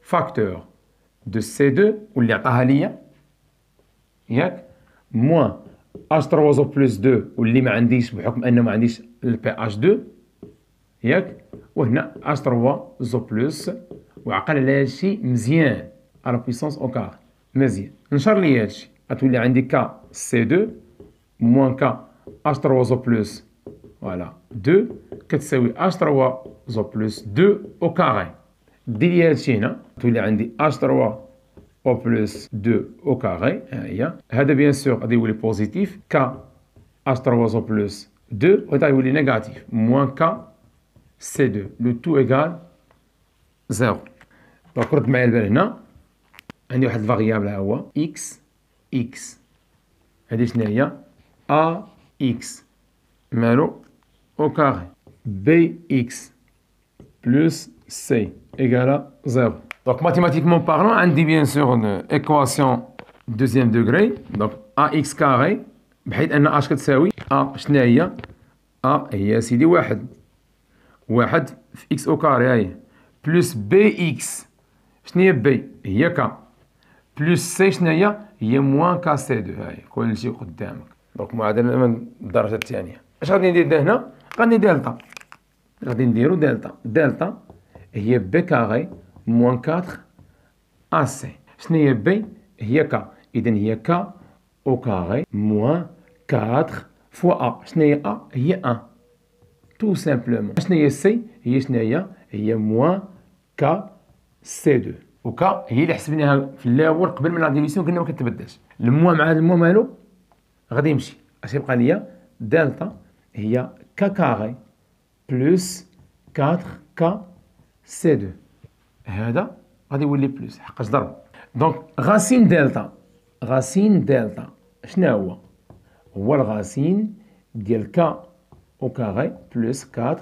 فاكتور دو سي 2 واللي عطاها ليا ياك موان اش 3 بلس 2 واللي ما عنديش بحكم انه ما عنديش البي اش 2 ياك. وهنا اش 3 بلس وعقل على هادشي مزيان على بويسونس او كار مزيان. نشر لي هادشي غتولي عندي كا سي 2 موان كا اش 3 بلس فوالا 2 كتساوي اش 3 بلس 2 او كاري. دير لي هادشي هنا تولي عندي اش 3 او بلس 2 او كاري. ها هي هذا بيان سور غادي يولي بوزيتيف كا اش 3 بلس 2 وهذا يولي نيجاتيف موان كا سي 2 لو تو ايكال 0. دونك رد معايا البال هنا عندي واحد الفاريابل ها هو اكس هادي شنو هي؟ ا اكس مالو او كاري بي اكس بلس سي ايكال 0. دونك ماتيماتيكمون بارلون عندي بيان سور ايكواسيون دوزيام دوغري. دونك ا اكس كاري بحيث ان اش كتساوي ا شنو هي؟ ا هي سيدي واحد في اكس او كاري هاهي بلس بي اكس شنو هي بي؟ هي كا بلس سي شنو هي موان كا سي 2 هاهي كلشي قدامك. دونك معادلة من الدرجة الثانية. اش غادي ندير هنا؟ غادي دلتا. غادي نديرو دلتا هي بي كاري موان 4 ا سي. شنو هي بي؟ هي كا. اذا هي كا او كاري موان 4 فوا ا. شنو هي ا؟ هي 1 تو سامبلومون. شنو هي سي؟ هي شنو هي موان كا سي 2. وكا هي اللي حسبناها في الاول قبل من لا ديفيسيون، قلنا ما كتبدلش. الموا مع هذا الموا مالو غادي يمشي. اش يبقى ليا؟ دلتا هي كا كاري بلس 4 كا سي 2. هذا غادي يولي بلس حقاش ضرب. دونك غاسين دلتا شنو هو؟ هو الغاسين ديال كا او كاري بلس 4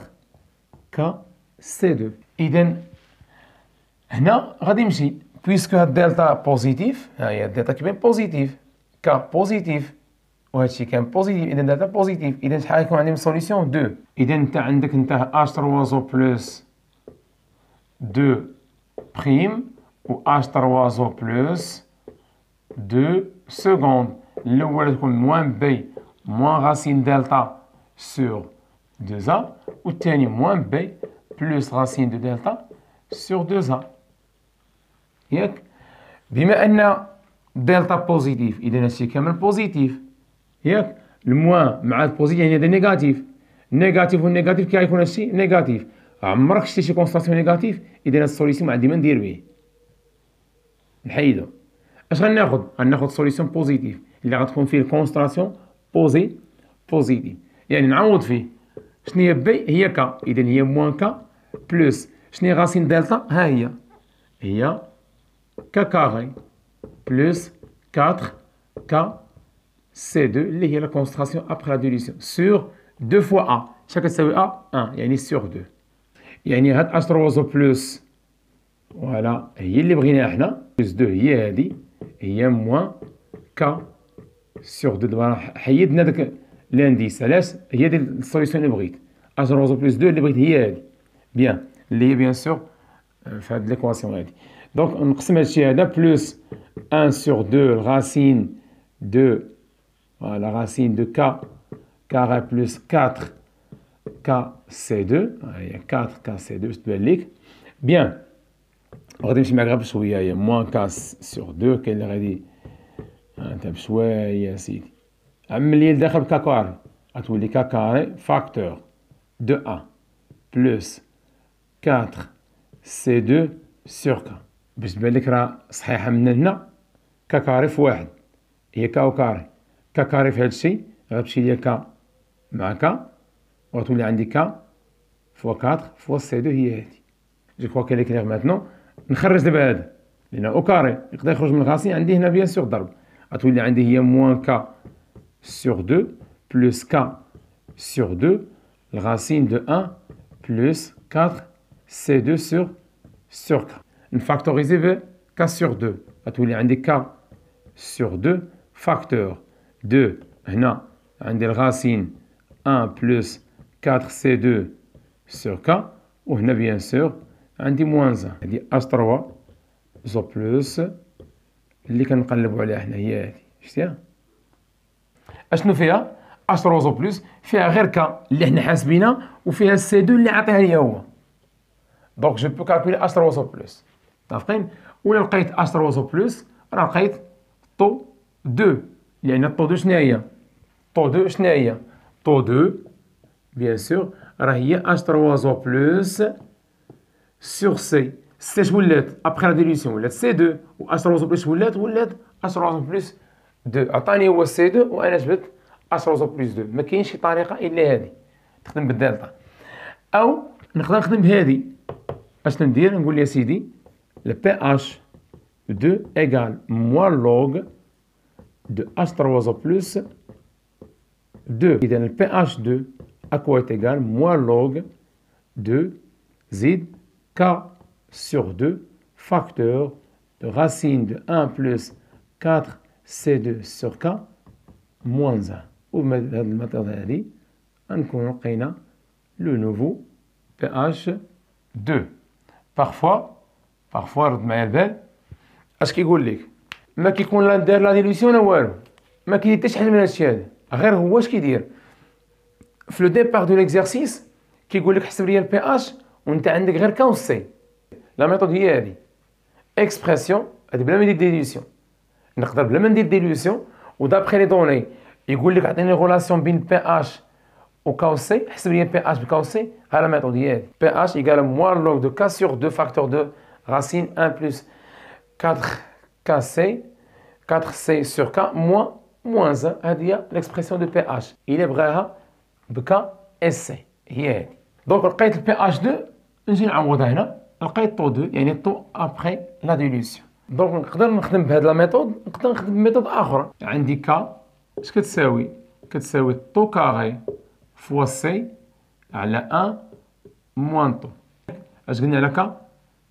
كا سي 2. اذا هنا غادي يمشي بويسكو هاد دلتا بوزيتيف، ها هي الدلتا كيبان بوزيتيف، كا بوزيتيف وهادشي كان بوزيتيف، اذا دلتا بوزيتيف. اذا شحال غيكون عندي من سوليسيون؟ 2. اذا انت عندك انت اش تروازو بلس 2 بريم و اش تروازو بلس 2 سكوند. الاول تكون موان بي موان غاسين دلتا سور 2 ا، والثاني موان بي بلس غاسين دو دلتا سور 2 ا. ياك؟ بما ان دلتا بوزيتيف اذا هادشي كامل بوزيتيف. ياك؟ الموان مع البوزيتيف يعني هذا نيجاتيف. النيجاتيف والنيجاتيف كي غيكون هادشي نيجاتيف. عمرك شتي شي كونستراسيون نيجاتيف؟ اذا هاد السوليسيون ما عندي ما ندير به، نحيدو. اش غناخد؟ غناخد سوليسيون بوزيتيف اللي غتكون فيه الكونستراسيون بوزيتيف، يعني نعوض فيه. شنو هي بي؟ هي كا، اذا هي موان كا بلس شنو هي غاسين دلتا؟ ها هي كا كاري بلس 4 كا سي 2 اللي هي لا كونستراسيون ابخي لا ديليسيون سور 2 فوا ا. شحال كتساوي ا؟ 1 يعني سور 2. يعني هاد اش تروازو بلس فوالا هي اللي بغيناها حنا بلس 2 هي هادي، هي موان كا سور 2. دابا حيدنا داك لانديس. علاش؟ هي ديال السوليسيون اللي بغيت. اش تروازو بلس 2 اللي بغيت هي هادي، بيان اللي هي بيان سور في هاد ليكواسيون هادي. دونك نقسم هادشي هذا بلس 1 sur 2 racine de la racine de k carré plus 4 k c2. هي 4 k c2 باش تبان ليك بيان. غادي نمشي معاك غير بشويه، هي موان k sur 2 كاين اللي غادي انت بشويه سيدي. عمل لداخل بكا كاري غتولي كا كاري فاكتور دو ا بلس 4 c2 sur k باش تبان لك راه صحيحه من هنا. كا كاري في واحد هي كا و كاري، كا كاري في هاد الشيء غتمشي ليا كا مع كا وغتولي عندي كا فوا 4 فوا سي 2 هي هادي. جو كخوا كاين لي كلير ماتنون. نخرج دابا هذا لان او كاري يقدر يخرج من الغاسين عندي هنا بيان سور ضرب. غتولي عندي هي موان كا سور 2 بلس كا سور 2 الغاسين دو 1 بلس 4 سي 2 سور كا. نفاكتوريزي ب k sur 2 غتولي عندي k sur 2 فاكتور 2 هنا عندي الغاسين 1 بلس 4 c2 sur k وهنا بيان سور عندي موان 1. هادي h 3 زو بلس اللي كنقلبوا عليها حنا هي هادي. شتيها؟ اشنو فيها؟ h 3 زو بلس فيها غير k اللي حنا حاسبينها وفيها c2 اللي عطيها ليا هو. دونك جو بو كالكولي h 3 زو بلس. متفقين؟ ولا لقيت اش 3 زو بلس راه لقيت طو 2 لان طو 2 شنو هي؟ طو 2 شنو هي؟ طو 2 بيان سور راه هي اش 3 زو بلس سور سي. سي اش ولات؟ ابخي لا ديليسيون ولات سي 2 و اش 3 زو بلس ولات اش 3 زو بلس 2. عطاني هو سي 2 وانا جبت اش 3 زو بلس 2. ما كاينش شي طريقه الا هذه تخدم بالدلتا، او نقدر نخدم بهذه. اش ندير؟ نقول يا سيدي le pH 2 égale moins log de H3O plus 2. إذا le pH 2 à quoi est égal moins log de Z K sur 2 facteur de racine de 1 plus 4 C2 sur K moins 1. وبهذه الميثود هذه غنكونو لقينا لو نوفو pH 2. بارفوا رد معايا البال اش كيقول لك؟ ما كيكون لا دار لا ديليسيون لا والو، ما كاين حتى شي حاجه من هادشي هذا. غير هو اش كيدير في لو ديبار دو ليكزارسيس كيقول لك حسب لي البي اش وانت عندك غير كا و سي. لا ميثود هي هذه اكسبرسيون هذه بلا ما ندير ديليسيون. نقدر بلا ما ندير ديليسيون ودابخي لي دوني يقول لك عطيني ريلاسيون بين بي اش و كا و سي، حسب لي بي اش بكا و سي. ها لا ميثود هي هذه بي اش ايكال موان لوغ دو كا سور 2 فاكتور 2 racine 1 plus 4kc 4c sur k moins 1 هذه هي l'expression de pH إلا بغاها بك اس سي هي هذه. دونك لقيت البي اش 2 نجي نعوضها هنا لقيت طو 2 يعني طو ابخي لا ديليسيون. دونك نقدر نخدم بهاد لا ميثود، نقدر نخدم بميثود اخرى. عندي كا اش كتساوي؟ كتساوي طو كاري فوا سي على 1 موان طو. اش قلنا على كا؟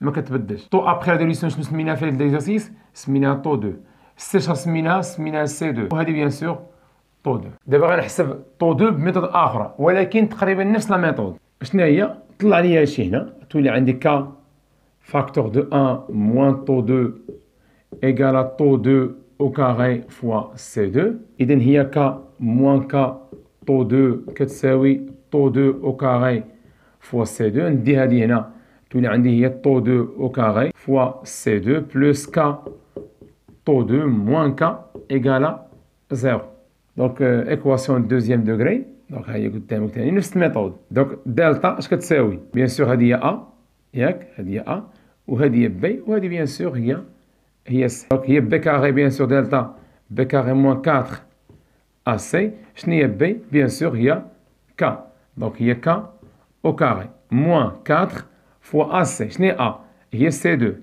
ما كتبدلش. طو ابخي لا ديليسيون شنو سميناها في ليكزارسيس؟ سميناها طو 2. سي شنو سميناها سي 2 وهذه بيان سور طو 2. دابا غنحسب طو 2 بميثود اخرى ولكن تقريبا نفس لا ميثود. شنو هي؟ طلع لي هادشي هنا تولي عندي كا فاكتور دو 1 موان طو 2 ايكالا طو 2 au carré fois C2. إذا هي K moins K طو 2 كتساوي طو 2 au carré fois C2. ندي هذه هنا تولي عندي هي طو 2 au carré fois C2 plus K طو 2 moins K égale 0. دونك إيكواسيون دوزيام دوغري. دونك ها هي قدامك ثاني نفس الميثود. دونك دلتا اش كتساوي؟ بيان سور هذه هي أ ياك، هذه هي أ وهذه هي بي وهذه بيان سور هي سي. دونك هي بي كاري بيان سور دلتا بي كاري موان 4 ا سي. شنو هي بي؟ بيان سور هي كا. دونك هي كا او كاري موان 4 فوا ا سي. شنو هي ا؟ هي سي 2.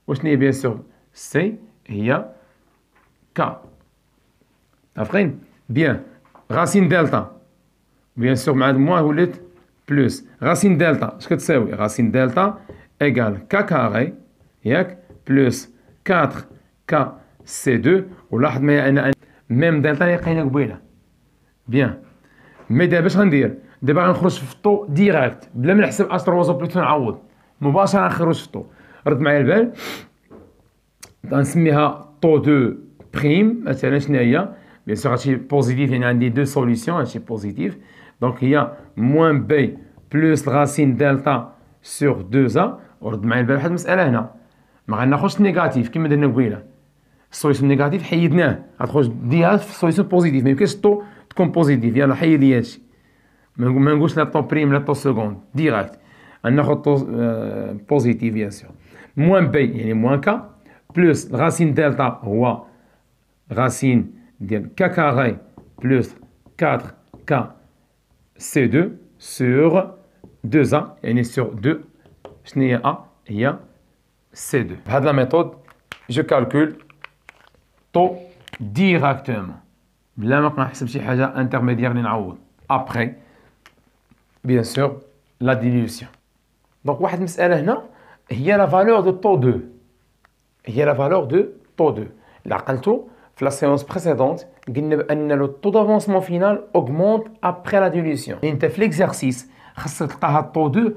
وشنو هي بيان سور سي؟ هي كا. عارفين؟ بيان راسين دلتا بيان سور مع موان ولات بلوس راسين دلتا اش كتساوي؟ راسين دلتا ايكال كا كاري ياك بلوس 4 كا سي 2. ولاحظ معايا ان ميم دلتا اللي لقينا قبيله. بيان مي دابا اش غندير؟ دابا غنخرج في الطو ديريكت بلا ما نحسب اش روزو بلوتو نعوض مباشره نخرج في الطو. رد معايا البال غنسميها طو 2 بريم مثلا. شنو هي؟ بيان سور هادشي بوزيتيف يعني عندي دو سوليسيون هادشي بوزيتيف. دونك هي موان بي بلوس راسين دلتا سور 2 ا. ورد معايا البال واحد المساله هنا ما غناخذش نيجاتيف كما درنا قبيله. السوليسيون نيجاتيف حيدناه غتخرج ديها في السوليسيون بوزيتيف. ما يمكنش طو تكون بوزيتيف. يلا حيد لي هادشي ما نقولش لا طو بريم لا طو سكوند ديريكت غناخذ طو بوزيتيف بيان سور. موان بي يعني موان كا بلوس راسين دلتا هو راسين ديال كا كاري بلوس 4 كا سي 2 سور 2 ا يعني سور 2. شنو هي ا؟ هي C2. بهاد لا ميثود جو كالكول طو ديراكتومون بلا ما نبقى نحسب شي حاجه انترميديير اللي نعوض ابخي بيان سور لا ديليوسيون. دونك واحد المساله هنا هي لا فالور دو طو 2. هي لا فالور دو طو 2 اللي عقلتو في لا سيونس بريسيدونت قلنا بان لو طو دافونسمون فينال اوغمونت ابخي لا ديليوسيون. انت في ليكزارسيس خاصك تلقى هاد طو 2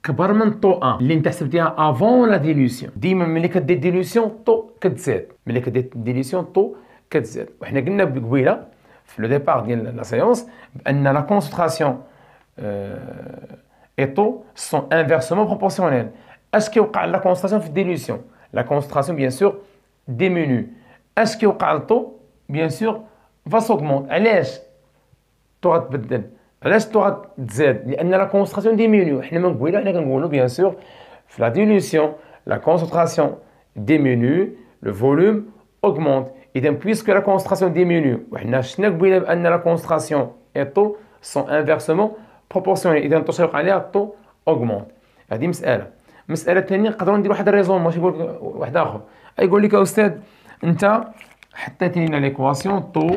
كبر من طو 1 اللي انت حسبتيها افون لا ديليوسيون. ديما ملي كدير ديليوسيون طو كتزاد، ملي كدير ديليوسيون طو كتزاد. وحنا قلنا قبيله في لو ديبار ديال لا سيونس بان لا كونسنتراسيون اي طو سون انفيرسمون بروبورسيونيل. اش كيوقع لا كونسنتراسيون في الديليوسيون؟ لا كونسنتراسيون بيان سور ديمينو. اش كيوقع للطو؟ بيان سور فا سوغمونت. علاش طو غتبدل؟ علاش طو غتزاد؟ لان لا كونسنتراسيون ديمينيو. حنا من قبيله حنا كنقولوا بيان سور في لا ديليوسيون لا كونسنتراسيون ديمينيو لو فوليوم اوغمونت. اذا بويسكو لا كونسنتراسيون ديمينيو وحنا شفنا قبيله بان لا كونسنتراسيون اي طو سون انفيرسمون بروبورسيونيل. اذا طو شيوقع عليها طو اوغمونت. هذه مساله. المساله الثانيه نقدروا ندير واحد الريزون ماشي يقول لك واحد اخر يقول لك استاذ انت حطيتي لنا ليكواسيون طو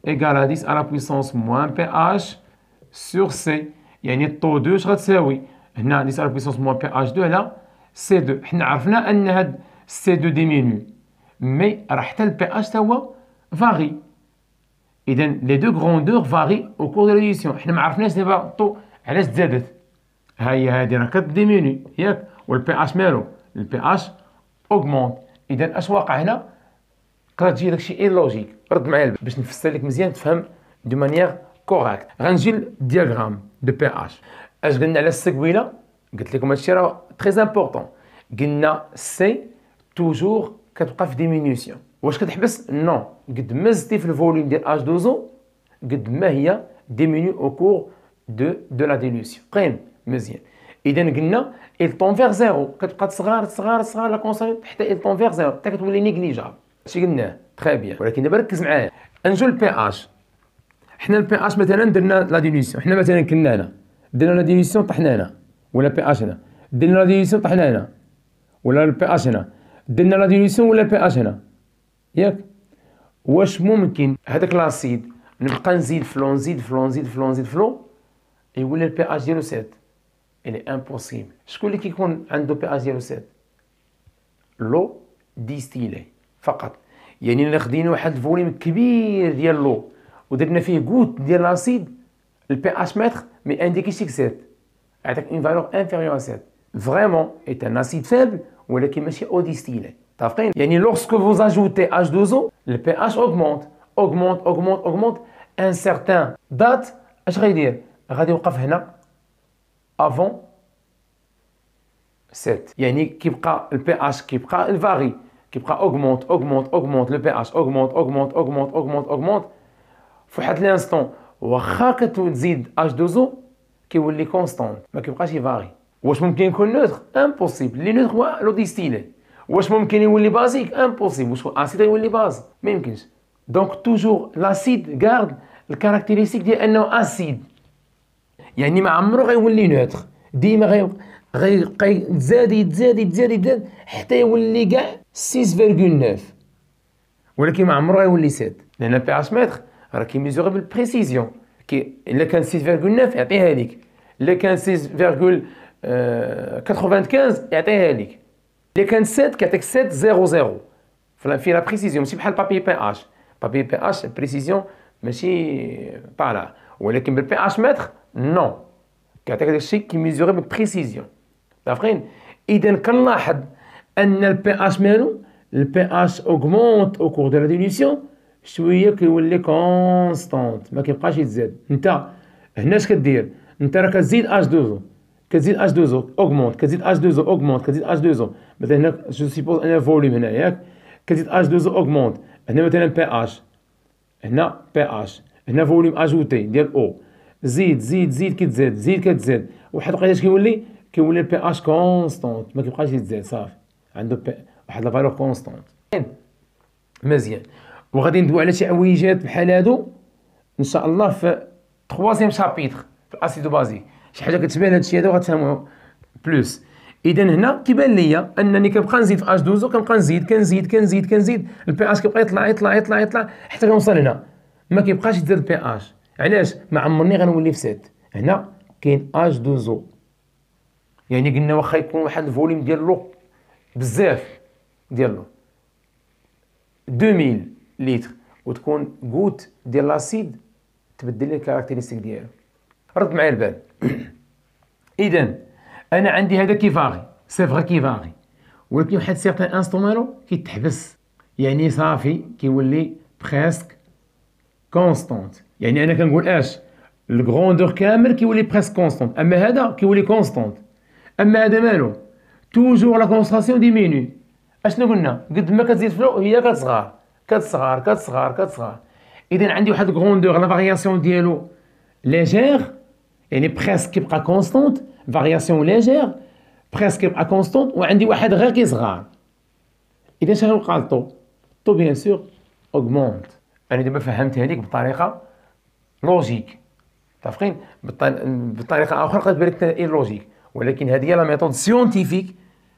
ايكال 10 على بويسونس موان بي اش sur C. يعني طو 2 اش غتساوي؟ هنا 10 على بويسونس موان بي اش 2 على سي 2. حنا عرفنا ان هاد سي 2 ديمينيو مي راه حتى البي اش تا هو فاري. اذا لي دو غروندور فاري او كور دو ليديسيون. حنا ما عرفناش دابا طو علاش تزادت. ها هي هادي راه كديمينيو ياك والبي اش مالو؟ البي اش اوغمونت. اذا اش واقع هنا؟ تقدر تجي داكشي اي لوجيك. رد معايا باش نفسر لك مزيان تفهم دو مانيير كوريكت. غنجي للدياغرام دو بي اش. اش قلنا على السي قبيله؟ قلت لكم هادشي راه تري امبورطون. قلنا سي توجور كتبقى في ديمينيسيون. واش كتحبس؟ نو. قد ما زدتي في الفوليوم ديال اش دوزو قد ما هي ديمينيو او كور دو لا ديليوسيون. قيم مزيان. اذا قلنا il tend vers زيرو، كتبقى تصغر تصغر تصغر لا كونستانت حتى il tend vers زيرو حتى كتولي نيغليجابل. هادشي قلناه تري بيان. ولكن دابا ركز معايا، نجو للبي اش. حنا البي اش مثلا درنا لا ديليسيون، حنا مثلا كنا هنا درنا لا ديليسيون طحنا هنا، ولا بي اش هنا درنا لا ديليسيون طحنا هنا، ولا البي اش هنا درنا لا ديليسيون ولا بي اش هنا، ياك؟ واش ممكن هذاك لاسيد نبقى نزيد فلو نزيد فلو نزيد فلو نزيد فلو يولي البي اش ديالو 7؟ إلي امبوسيبل. شكون اللي كيكون عنده بي اش ديالو 7؟ لو ديستيلي فقط. يعني الا خدينا واحد الفوليوم كبير ديال لو ودرنا فيه غوت ديال لاسيد، البي اش متر مي انديكيش ليك 7، عطاك اون فالور انفيريور 7. فريمون ايت ان اسيد فابل ولكن ماشي او ديستيلي. متفقين؟ يعني لورسكو فوز اجوتي H2O البي اش اوغمونت اوغمونت اوغمونت اوغمونت ان سيغتان دات. اش غيدير؟ غادي يوقف هنا افون 7. يعني كيبقى البي اش كيبقى الفاري كيبقى اوغمونت اوغمونت اوغمونت لو بي اش اوغمونت اوغمونت اوغمونت اوغمونت اوغمونت فواحد لانستون. واخا كتزيد H2O كيولي كونستانت ما كيبقاش يفاري. واش ممكن يكون نوتر؟ امبوسيبل. لي نوتر هو لو ديستيلي. واش ممكن يولي بازيك؟ امبوسيبل. واش اسيد يولي باز؟ ما يمكنش. دونك توجور لاسيد غارد الكاركتيرستيك ديال انه اسيد، يعني ما عمرو غيولي نوتر، ديما غيبقى يتزاد يتزاد يتزاد يتزاد حتى يولي كاع 6.9، ولكن ما عمرو غيولي 7 لان البي اش متر راه كيميزوري بالبريسيزيون. الا كان 6.9 يعطيها لك، الا كان 6.95 يعطيها لك، الا كان 7 كيعطيك 7.00 في لا بريسيزيون. ماشي بحال بابي بي اش. بابي بي اش البريسيزيون ماشي طالع، ولكن بالبي اش متر نو كيعطيك داكشي كيميزوري بالبريسيزيون. عارفين؟ اذا كنلاحظ ان البي اش مالو البي اش اوغمونت او كور دو لا ديليسيون شويه كيولي كونستانت ما كيبقاش يتزاد. انت هنا اش كدير؟ انت راه كتزيد H2O كتزيد H2O اوغمونت كتزيد H2O اوغمونت كتزيد H2O. مثلا هنا جو سيبوز انا فوليوم هنا ياك كتزيد H2O اوغمونت. هنا مثلا بي اش، هنا بي اش، هنا فوليوم اجوتي ديال او، زيد زيد زيد كتزاد زيد كتزاد واحد الوقيته كيولي البي اش كونستانت ما كيبقاش يتزاد صافي عنده واحد لا فالور كونستانت. مزيان. وغادي ندوي على شي عويجات بحال هادو ان شاء الله في 3 شابيتر في الاسيدو بازيك، شي حاجه كتشبه لهاد الشيء هذا وغتفهموا بلوس. اذا هنا كيبان ليا انني كنبقى نزيد في H2O كنبقى نزيد كنزيد كنزيد كنزيد البي اش كيبقى يطلع يطلع يطلع يطلع حتى كنوصل هنا ما كيبقاش يتزاد البي اش. علاش؟ ما عمرني غنولي في 7. هنا كاين H2O، يعني قلنا واخا يكون واحد الفوليوم ديال لو بزاف ديال لو 2000 لتر وتكون غوت ديال لاسيد تبدل لي الكاركتيرستيك ديالو. رد معايا البال. اذا انا عندي هذا كيفاغي سي فغي كيفاغي، ولكن واحد سيغتان انستون مالو كيتحبس، يعني صافي كيولي بريسك كونستانت. يعني انا كنقول اش الغروندور كامل كيولي بريسك كونستانت، اما هذا كيولي كونستانت. اما هذا مالو توجور لا كونستراسيون ديميني. اشنو قلنا؟ قد ما كتزيد فلو هي كتصغر كتصغر كتصغر كتصغر. اذا عندي واحد الغروندور لا فارياسيون ديالو ليجير، يعني بريسك كيبقى كونستانت، فارياسيون ليجير بريسك كيبقى كونستانت، وعندي واحد غير كيصغر. اذا شنو وقع الطو؟ الطو بيان سور اوغمونت. انا دابا فهمتها لك بطريقه لوجيك، متفقين؟ بطريقه اخرى قد تبان لك ايلوجيك، ولكن هذه هي لا ميثود سيونتيفيك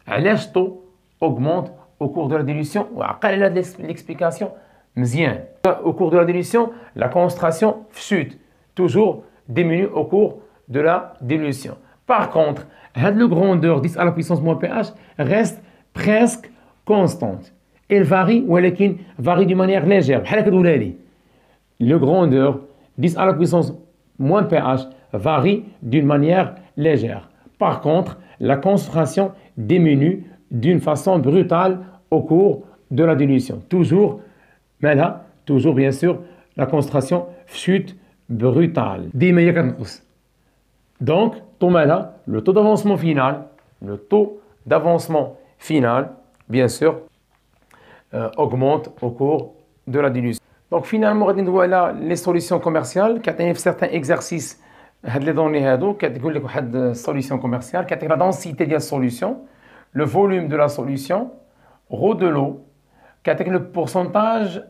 علاش طو اوغمونت au cours de la dilution. وعقل على هاد ليكسبليكاسيون مزيان. Au cours de la dilution, la concentration chute, toujours diminue au cours de la dilution. Par contre, la grandeur 10 à la puissance moins pH reste presque constante. Elle varie, ولكن varie d'une manière légère. بحال هكا تقولها لي. Le grandeur 10 à la puissance moins pH varie d'une manière légère. Par contre, la concentration diminue d'une façon brutale au cours de la dilution. Toujours bien sûr, la concentration chute brutale. Donc, le taux d'avancement final, bien sûr, augmente au cours de la dilution. Donc, finalement, on va voir les solutions commerciales qui atteignent certains exercices هاد لي دوني هادو كتقول لك واحد سوليسيون كوميرسيال كيعطيك لا دونسيتي ديال السوليسيون لو فوليوم دو لا سوليسيون غو دو لو كيعطيك لو بورسونتاج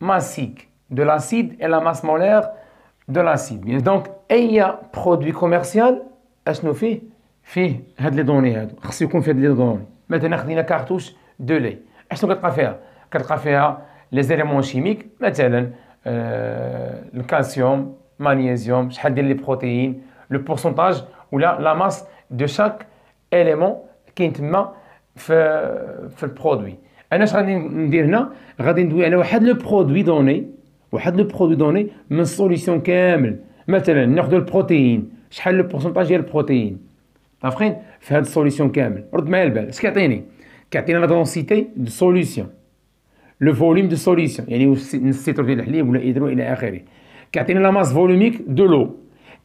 ماسيك دو لاسيد et la masse molaire de l'acide. دونك اي برودوي كوميرسيال اشنو فيه هاد لي دوني هادو خصو يكون فيه هاد لي دوني. مثلا خدينا كارتوش دو لي اشنو كتلقى فيها لي زيليمون شيميك مثلا الكالسيوم مغنيسيوم شحال ديال لي بروتيين لو بورسونتاج ولا لا ماس دو شاك اليمون كاين تما في البرودوي. انا اش غادي ندير هنا غادي ندوي على واحد لو برودوي دوني من السوليسيون كامل. مثلا ناخذ البروتيين شحال لو بورسونتاج ديال البروتيين عارفين في هاد السوليسيون كامل. رد معايا البال اش كيعطيني لا دونسيتي دو سوليسيون لو فوليوم دو سوليسيون يعني السيتر ديال الحليب ولا ايدرو الى اخره. كيعطيني لا ماس فولوميك دو لو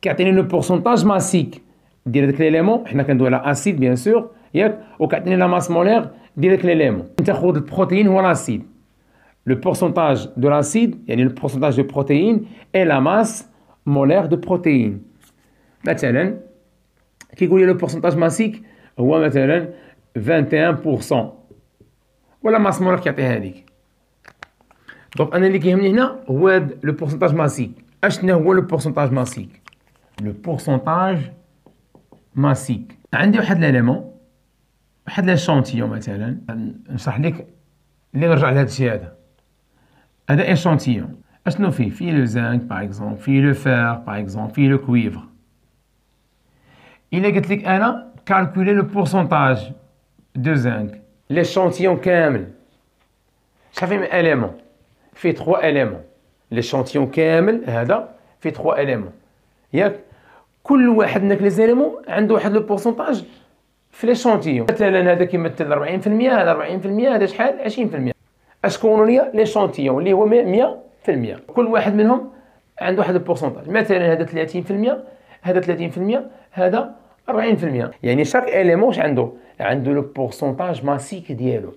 كيعطيني لو بورسونتاج ماسيك ديال داك ليليمون حنا كندوي على اسيد بيان سور ياك وكيعطيني لا ماس مولير ديال داك ليليمون. تاخذ البروتيين هو لاسيد le pourcentage de l'acide يعني le pourcentage de protéines et la masse molaire de protéines. مثلا كيقول لي le pourcentage massique هو مثلا 21% ولا ماس مولير كيعطيها هذيك. دونك انا اللي كيهمني هنا هو هاد لو بورسونتاج ماسيك. اشنا هو لو بورسونتاج ماسيك؟ لو بورسونتاج ماسيك عندي واحد ليليمون واحد لاشونتيون مثلا نشرح لك اللي نرجع لهاد الشيء هذا ايشونتيون اشنو فيه لو زانك باغ اكزومبل فيه لو فير باغ اكزومبل فيه لو كويفر. الا قلت لك انا كالكولي لو بورسونتاج دو زانك ليشونتيون كامل شحال فيه من اليمون فيه 3 اليمون ليشونتيون كامل هذا فيه 3 اليمون ياك كل واحد من لي زيليمون عنده واحد لو بورسونتاج في ليشونتيون. مثلا هذا كيمثل 40% هذا 40% هذا شحال 20%. اشكون ليا ليشونتيون اللي هو 100% كل واحد منهم عنده واحد البورسونتاج. مثلا هذا 30% هذا 30% هذا 40%. يعني شاك اليمون عنده لو بورسونتاج ماسيك ديالو.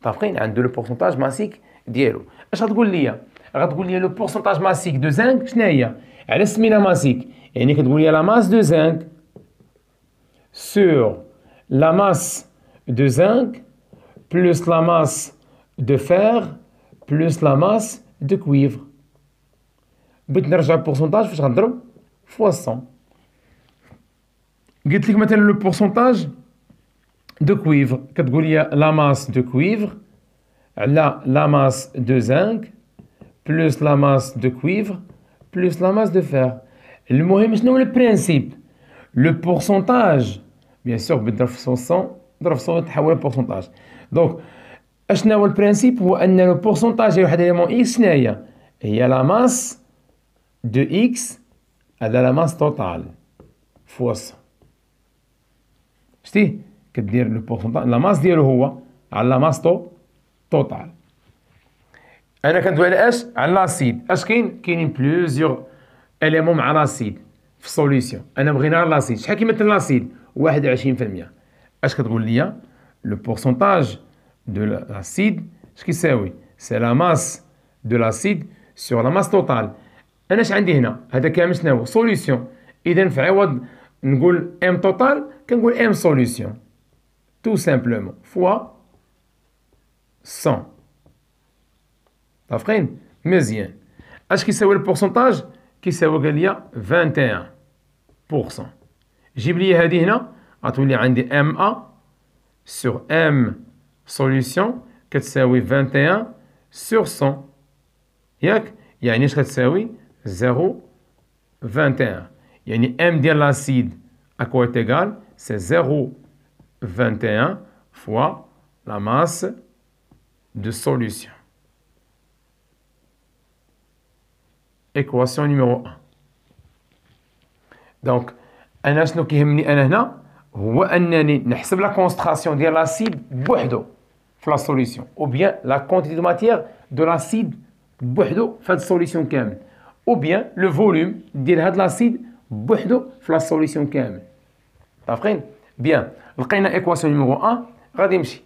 متفقين عنده لو بورسونتاج ماسيك ديالو. اش غتقول لي لو بورسونتاج ماسيك دو زانك شنو هي؟ على سمينا ماسيك يعني كتقول لي لا ماس دو زانك sur la masse de zinc plus la masse de fer plus la masse de cuivre. بغيت نرجع البورسونتاج فاش غنضرب فوا 100. قلت لك مثلا لو بورسونتاج دو كويفر كتقول لي لا ماس دو كويفر على لا ماس دو زانك بلوس لا ماس دو كويفر بلوس لا ماس دو فير. المهم شنو هو البرانسيب؟ لو بورسونتاج بيان سور بضرب في 100 ضرب في 100 تحول لبورسونتاج. دونك اشنا هو البرانسيب؟ هو ان لو بورسونتاج ديال واحد اليمون اكس شنو هي لا ماس دو اكس على لا ماس توتال فوا 100. شتي كدير لو بورسونتاج لا ماس ديالو هو على لا ماس توتال. انا كندوي على اش؟ على لاسيد. اش كاينين بلوزيور اليمون مع لاسيد في السوليسيون. انا بغينا لاسيد شحال كيمثل لاسيد 21%. اش كتقول لي لو بورسونتاج دو لاسيد اش كيساوي؟ سي لا ماس دو لاسيد سور لا ماس توتال. انا اش عندي هنا هذا كامل شنو هو؟ سوليسيون. اذا في عوض نقول ام توتال كنقول ام سوليسيون تو سامبلومون فوا 100. متفقين؟ مزيان. اش كيساوي البورسونتاج؟ كيساوي قال لي 21%. جيب لي هذه هنا غتولي عندي ام ا سور ام سوليسيون كتساوي 21 سور 100 ياك. يعني اش كتساوي 0.21. يعني ام ديال لاسيد اكوا est égal c'est 0.21 fois la masse de solution. Équation numéro 1. Donc انا شنو كيهمني انا هنا هو انني نحسب لا كونسنتراسيون ديال لاسيد بوحدو في لا سوليسيون او بيان لا كونتيتي دو ماتيير دو لاسيد بوحدو في هاد السوليسيون كامل او بيان لو فوليوم ديال هاد لاسيد بوحدو في لا سوليسيون كامل. متفقين؟ بيان. لقينا ايكواسيون نيميرو 1 غادي نمشي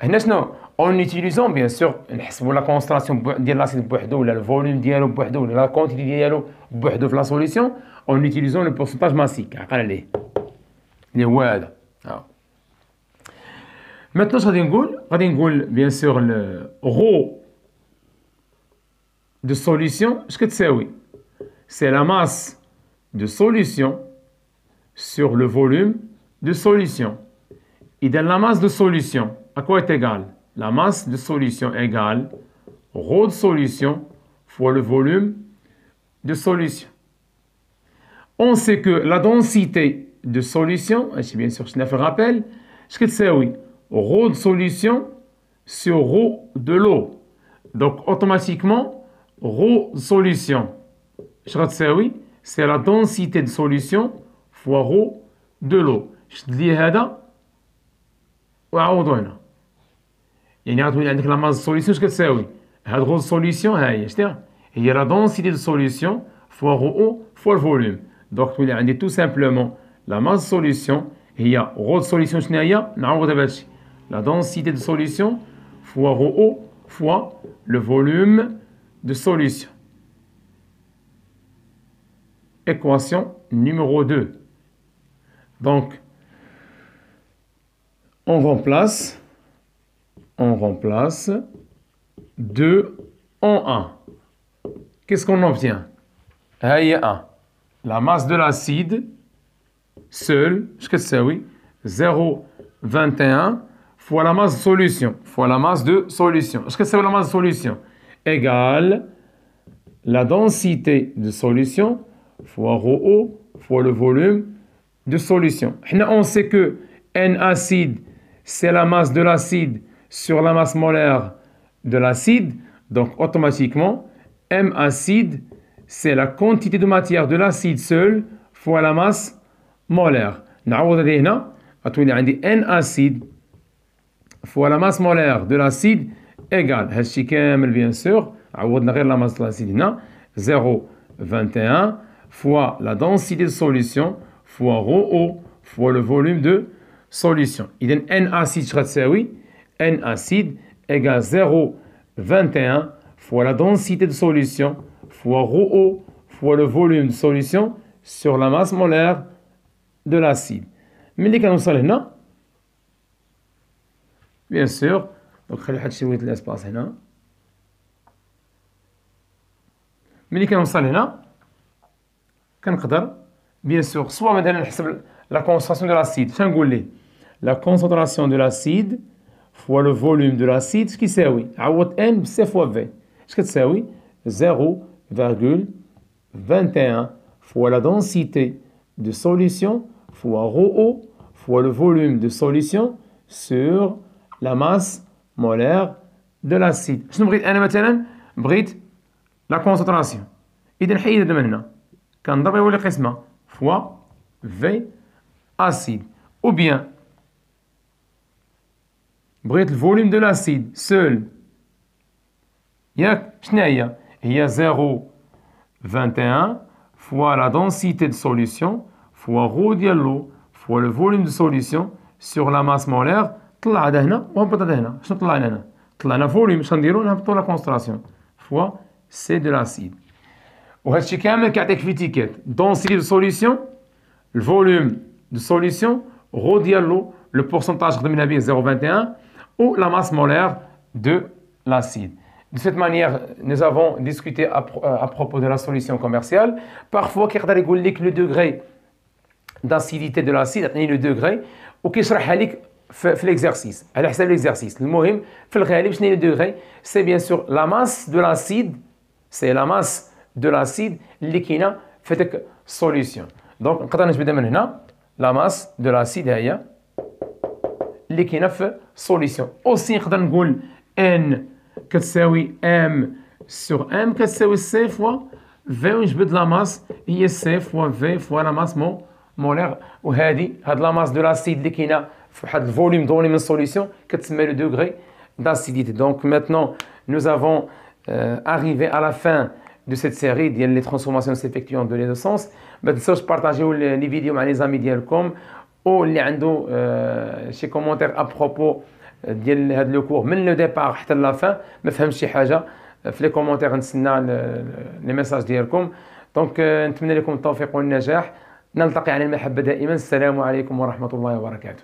هنا شنو اون يوتيليزون بيان سور نحسبوا لا كونسنتراسيون ديال لاسيد بوحدو ولا الفوليوم ديالو بوحدو ولا لا كونتيتي ديالو بوحدو في لا سوليسيون اون يوتيليزون لو بورسونتاج ماسيك عقل عليه اللي هو هذا. ماتنو اش غادي نقول بيان سور غو دو سوليسيون اش كتساوي سي لا ماس دو سوليسيون sur le volume de solution. إذا la masse de solution à quoi est égale? La masse de solution égale ρ de solution fois le volume de solution. On sait que la densité de solution, et bien sûr je n'ai fait rappel, ce que c'est oui, ρ de solution sur ρ de l'eau. Donc automatiquement ρ de solution, c'est la densité de solution fois ρ de l'eau. شد لي هذا وعوضو هنا. يعني غتولي عندك لا ماس سوليسيون اش كتساوي؟ هاد غو سوليسيون ها هي شتيها؟ هي لا دونسيتي دو سوليسيون فوا غو او فوا الفوليوم. دونك تولي عندي تو سامبلومون لا ماس سوليسيون هي غو سوليسيون شنو هي؟ نعوض دابا هادشي. لا دونسيتي دو سوليسيون فوا غو او فوا لو فوليوم دو سوليسيون. Équation numéro 2. Donc, on remplace 2 en 1. Qu'est-ce qu'on obtient? Il y a 1. La masse de l'acide seule, qu'est-ce que c'est? Oui, 0,21 fois la masse de solution. Fois la masse de solution. Qu'est-ce que c'est la masse de solution? Égale la densité de solution fois ρO fois le volume de solution. On sait que N acide, c'est la masse de l'acide sur la masse molaire de l'acide. Donc, automatiquement, M acide, c'est la quantité de matière de l'acide seul fois la masse molaire. نعوض هذه هنا غتولي عندي N acide fois la masse molaire de l'acide égale هادشي كامل bien sûr عوضنا غير la masse de l'acide هنا 0,21 fois la densité de solution fois ρO fois le volume de solution. إذن N acide اش غتساوي؟ N acide égale 0,21 fois la densité de solution fois ρO fois le volume de solution sur la masse molaire de l'acide. ملي كنوصل هنا bien sûr donc خلي واحد شويه الاسباس هنا. ملي كنوصل هنا كنقدر bien sûr soit مثلا نحسب la concentration de l'acide. شنو نقول ليه؟ la concentration de l'acide fois le volume de l'acide اش كيساوي؟ عوض n ب c fois v اش كتساوي؟ 0,21 fois la densité de solution fois ρO fois le volume de solution sur la masse molaire de l'acide. شنو بغيت انا مثلا؟ بغيت la concentration. اذا نحيد من هنا كنضرب يولي قسمه fois v acide. ou bien بغيت الفوليوم دو l'acide seul ياك شنو هي؟ هي 0,21 fois la densité de solution fois ρ ديال l'eau fois le volume de solution sur la masse molaire. طلع هذا هنا وهبط هذا هنا. شنو طلعنا هنا؟ طلعنا فوليوم. شنو نديرو؟ نهبطو لا كونسنتراسيون fois C de l'acide. وهذا الشيء كامل كيعطيك في تيكيت densité de solution le volume de solution ρ ديال l'eau le pourcentage خدمنا به 0,21 ou la masse molaire de l'acide. De cette manière, nous avons discuté à propos de la solution commerciale. Parfois, كيقدر يقول لك le degré d'acidité de l'acide, يعني le degré وكيشرحها لك في l'exercice على حساب l'exercice. المهم في الغالب شنو هي le degré؟ c'est bien sûr la masse de l'acide, c'est la masse de l'acide اللي كاينه في ديك solution. Donc نقدر نجبدها من هنا la masse de l'acide هي اللي كاينه في solution. aussi نقدر نقول n كتساوي m sur m كتساوي c fois v ونجبد لا ماس هي c fois v fois la masse molaire. وهذه هاد لا ماس دو لاسيد اللي كاينه في واحد الفوليوم دوني من solution كتسمى le degré d'acidité. Donc maintenant nous avons arrivé à la fin de cette série ديال les transformations s'effectuant de l'essence. ما تنساوش بارطاجيو لي فيديو مع لي زامي ديالكم واللي عنده شي كومونتير à propos ديال هذا لو كور من لو ديبار حتى لا فان، ما فهمتش شي حاجه في لي كومونتير نتسنى لي ميساج ديالكم. دونك نتمنى لكم التوفيق والنجاح، نلتقي على المحبه دائما. السلام عليكم ورحمه الله وبركاته.